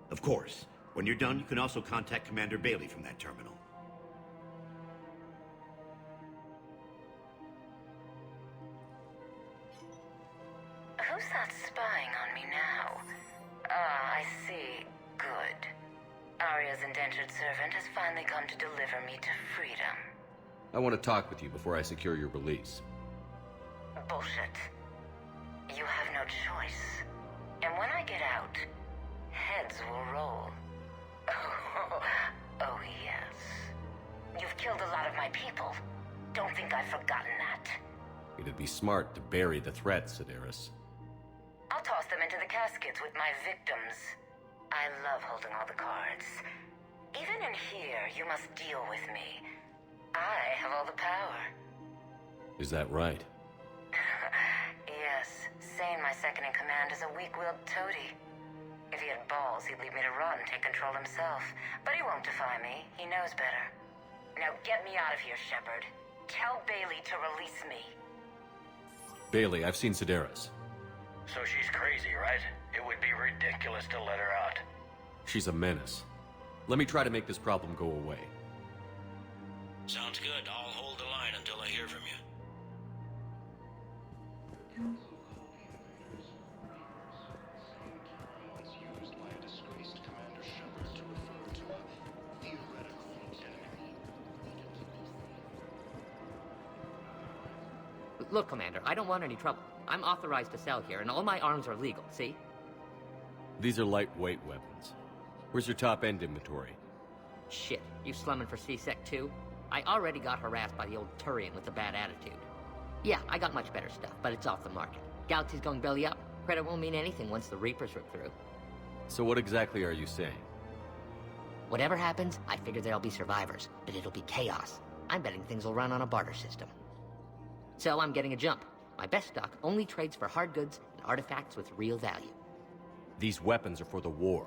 Of course. When you're done, you can also contact Commander Bailey from that terminal. Who's that spying on me now? Ah, I see. Good. Aria's indentured servant has finally come to deliver me to freedom. I want to talk with you before I secure your release. Bullshit. You have no choice. And when I get out, heads will roll. Oh, yes. You've killed a lot of my people. Don't think I've forgotten that. It'd be smart to bury the threat, Sedaris. I'll toss them into the caskets with my victims. I love holding all the cards. Even in here, you must deal with me. I have all the power. Is that right? Yes. Sane, my second-in-command, is a weak-willed toady. If he had balls, he'd leave me to rot and take control himself. But he won't defy me. He knows better. Now get me out of here, Shepard. Tell Bailey to release me. Bailey, I've seen Sedaris. So she's crazy, right? It would be ridiculous to let her out. She's a menace. Let me try to make this problem go away. Sounds good. I'll hold the line until I hear from you. Look, Commander, I don't want any trouble. I'm authorized to sell here, and all my arms are legal, see? These are lightweight weapons. Where's your top-end inventory? Shit, you slumming for CSEC too? I already got harassed by the old Turian with a bad attitude. Yeah, I got much better stuff, but it's off the market. Galaxy's going belly up. Credit won't mean anything once the Reapers rip through. So what exactly are you saying? Whatever happens, I figure there'll be survivors, but it'll be chaos. I'm betting things will run on a barter system. So I'm getting a jump. My best stock only trades for hard goods and artifacts with real value. These weapons are for the war.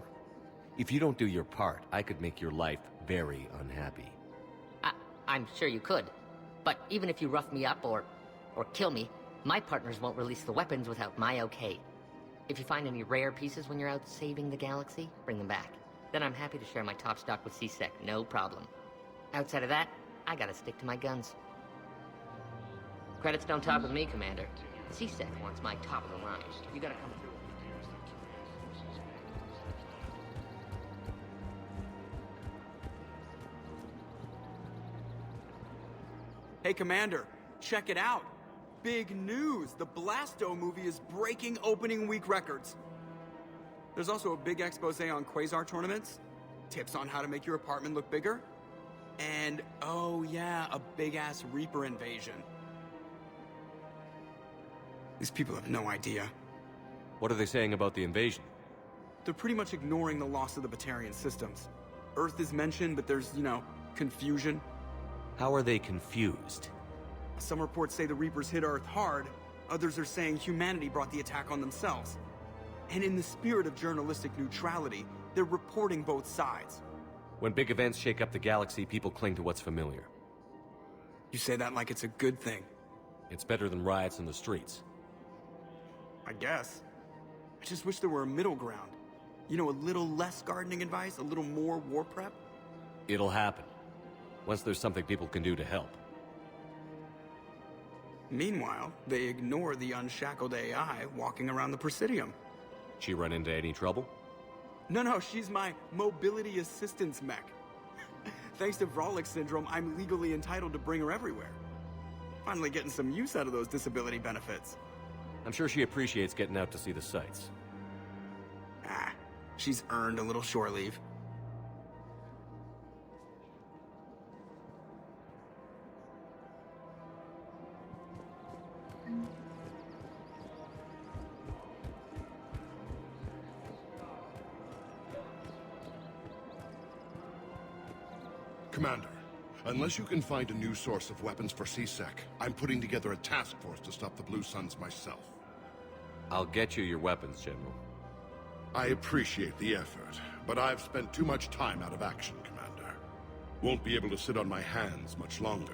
If you don't do your part, I could make your life very unhappy. I'm sure you could. But even if you rough me up or kill me, my partners won't release the weapons without my okay. If you find any rare pieces when you're out saving the galaxy, bring them back. Then I'm happy to share my top stock with CSEC, no problem. Outside of that, I gotta stick to my guns. Credits don't talk with me, Commander. CSEC wants my top of the line. You gotta come through. Hey, Commander, check it out. Big news! The Blasto movie is breaking opening week records. There's also a big expose on Quasar tournaments, tips on how to make your apartment look bigger, and, oh yeah, a big-ass Reaper invasion. These people have no idea. What are they saying about the invasion? They're pretty much ignoring the loss of the Batarian systems. Earth is mentioned, but there's, confusion. How are they confused? Some reports say the Reapers hit Earth hard. Others are saying humanity brought the attack on themselves. And in the spirit of journalistic neutrality, they're reporting both sides. When big events shake up the galaxy, people cling to what's familiar. You say that like it's a good thing. It's better than riots in the streets. I guess. I just wish there were a middle ground. A little less gardening advice, a little more war prep. It'll happen. Once there's something people can do to help. Meanwhile, they ignore the unshackled AI walking around the Presidium. She run into any trouble? No, she's my mobility assistance mech. Thanks to Vrolic syndrome, I'm legally entitled to bring her everywhere. Finally getting some use out of those disability benefits. I'm sure she appreciates getting out to see the sights. She's earned a little shore leave. Commander, unless you can find a new source of weapons for CSEC, I'm putting together a task force to stop the Blue Suns myself. I'll get you your weapons, General. I appreciate the effort, but I've spent too much time out of action, Commander. Won't be able to sit on my hands much longer.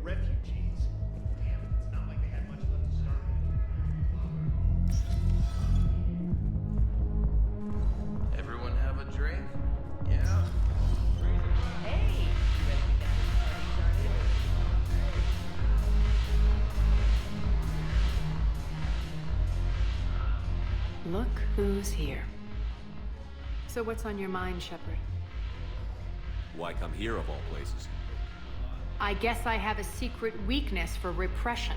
Refugees. Damn, it's not like they had much left to start with. Everyone have a drink? Yeah? Hey! You ready to get this party started? Look who's here. So what's on your mind, Shepard? Why come here of all places? I guess I have a secret weakness for repression.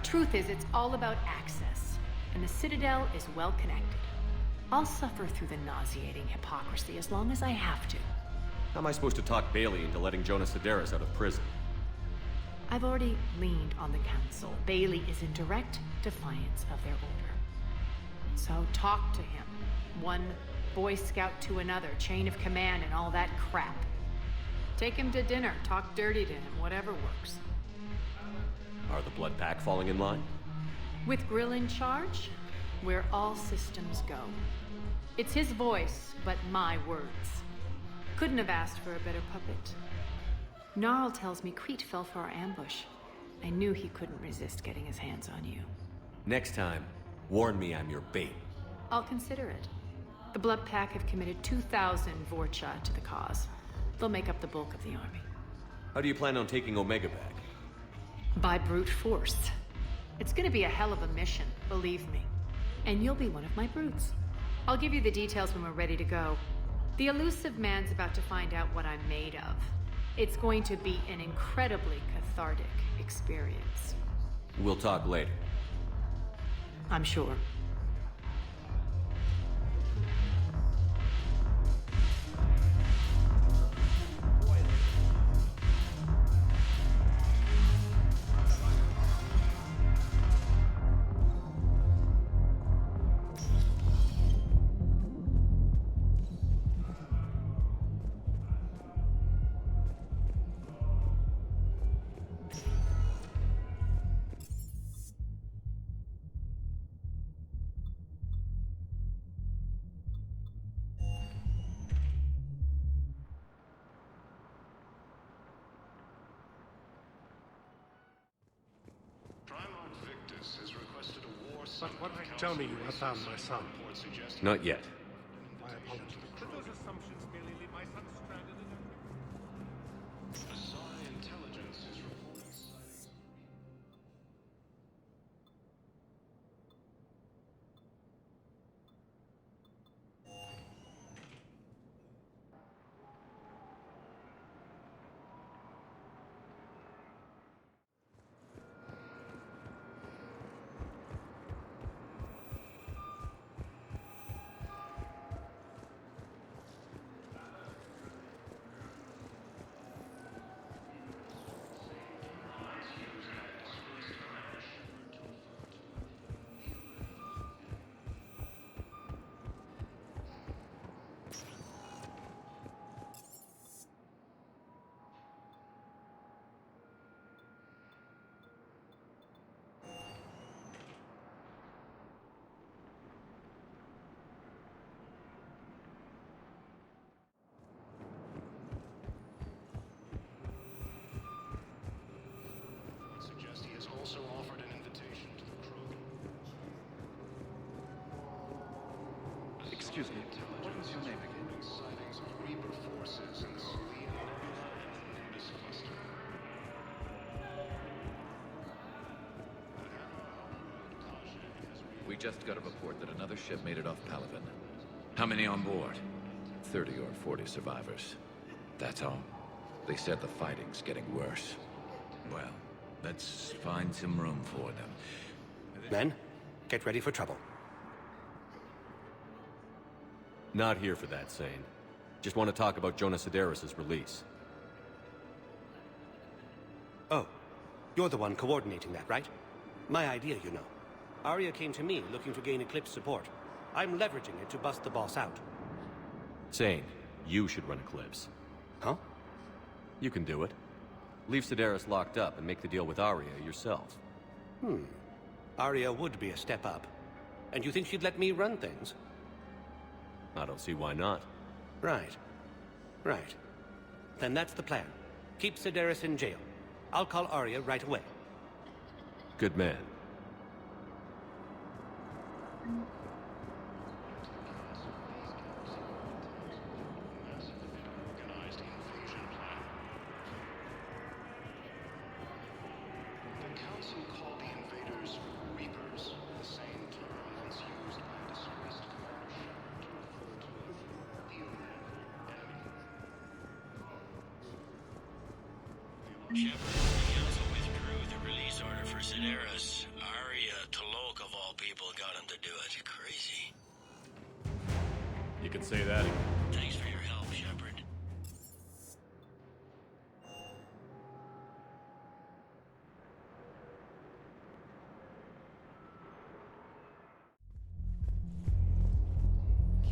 Truth is, it's all about access, and the Citadel is well connected. I'll suffer through the nauseating hypocrisy as long as I have to. How am I supposed to talk Bailey into letting Jonas Sederis out of prison? I've already leaned on the Council. Bailey is in direct defiance of their order. So talk to him. One Boy Scout to another, chain of command and all that crap. Take him to dinner, talk dirty to him, whatever works. Are the Blood Pack falling in line? With Grill in charge, where all systems go. It's his voice, but my words. Couldn't have asked for a better puppet. Gnarl tells me Crete fell for our ambush. I knew he couldn't resist getting his hands on you. Next time, warn me I'm your bait. I'll consider it. The Blood Pack have committed 2,000 Vorcha to the cause. They'll make up the bulk of the army. How do you plan on taking Omega back? By brute force. It's gonna be a hell of a mission, believe me. And you'll be one of my brutes. I'll give you the details when we're ready to go. The elusive man's about to find out what I'm made of. It's going to be an incredibly cathartic experience. We'll talk later. I'm sure. But what? Tell me you have found my son. Not yet. My apologies. Could those assumptions merely leave my son stranded in a... Asari intelligence is reporting sightings. Also offered an invitation to the crew. Excuse me, what was your name again? Sightings of Reaper forces in the Citadel cluster. We just got a report that another ship made it off Palaven. How many on board? 30 or 40 survivors. That's all. They said the fighting's getting worse. Well, let's find some room for them. Men, get ready for trouble. Not here for that, Sane. Just want to talk about Jonas Sedaris' release. Oh, you're the one coordinating that, right? My idea, you know. Aria came to me looking to gain Eclipse support. I'm leveraging it to bust the boss out. Sane, you should run Eclipse. Huh? You can do it. Leave Sedaris locked up and make the deal with Aria yourself. Aria would be a step up. And you think she'd let me run things? I don't see why not. Right. Right. Then that's the plan. Keep Sedaris in jail. I'll call Aria right away. Good man. Shepard, the council withdrew the release order for Sedaris. Aria, Tolok of all people, got him to do it. Crazy. You can say that again. Thanks for your help, Shepard.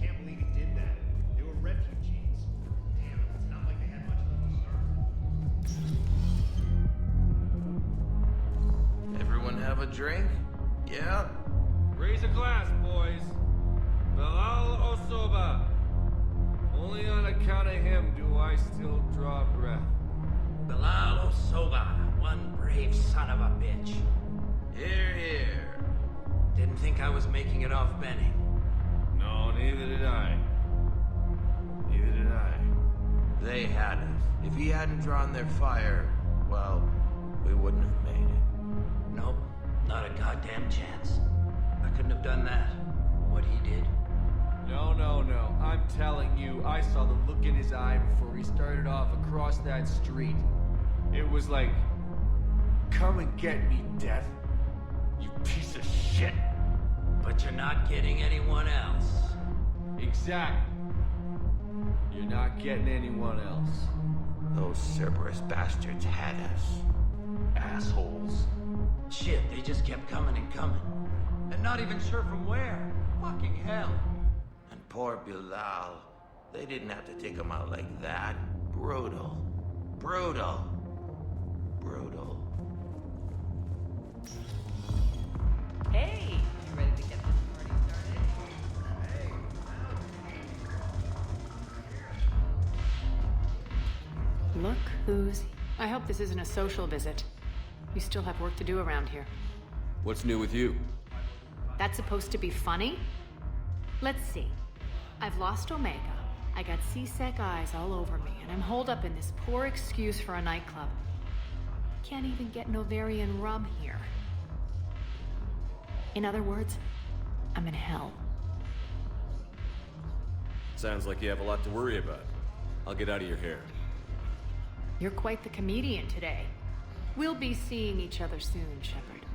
Can't believe he did that. They were refugees. Damn, it's not like they had much left to serve. Everyone have a drink? Yeah? Raise a glass, boys. Bilal Osoba. Only on account of him do I still draw breath. Bilal Osoba, one brave son of a bitch. Here, here. Didn't think I was making it off Benny. No, neither did I. Neither did I. They hadn't. If he hadn't drawn their fire, well, we wouldn't have made it. Nope, not a goddamn chance. I couldn't have done that. What he did. No. I'm telling you, I saw the look in his eye before he started off across that street. It was like, come and get me, Death. You piece of shit. But you're not getting anyone else. Exactly. You're not getting anyone else. Those Cerberus bastards had us. Assholes. Shit, they just kept coming and coming. And not even sure from where. Fucking hell. And poor Bilal. They didn't have to take him out like that. Brutal. Brutal. Brutal. Hey! You ready to get this party started? Look who's... I hope this isn't a social visit. You still have work to do around here. What's new with you? That's supposed to be funny? Let's see. I've lost Omega. I got C-Sec eyes all over me, and I'm holed up in this poor excuse for a nightclub. Can't even get Novarian rum here. In other words, I'm in hell. Sounds like you have a lot to worry about. I'll get out of your hair. You're quite the comedian today. We'll be seeing each other soon, Shepard.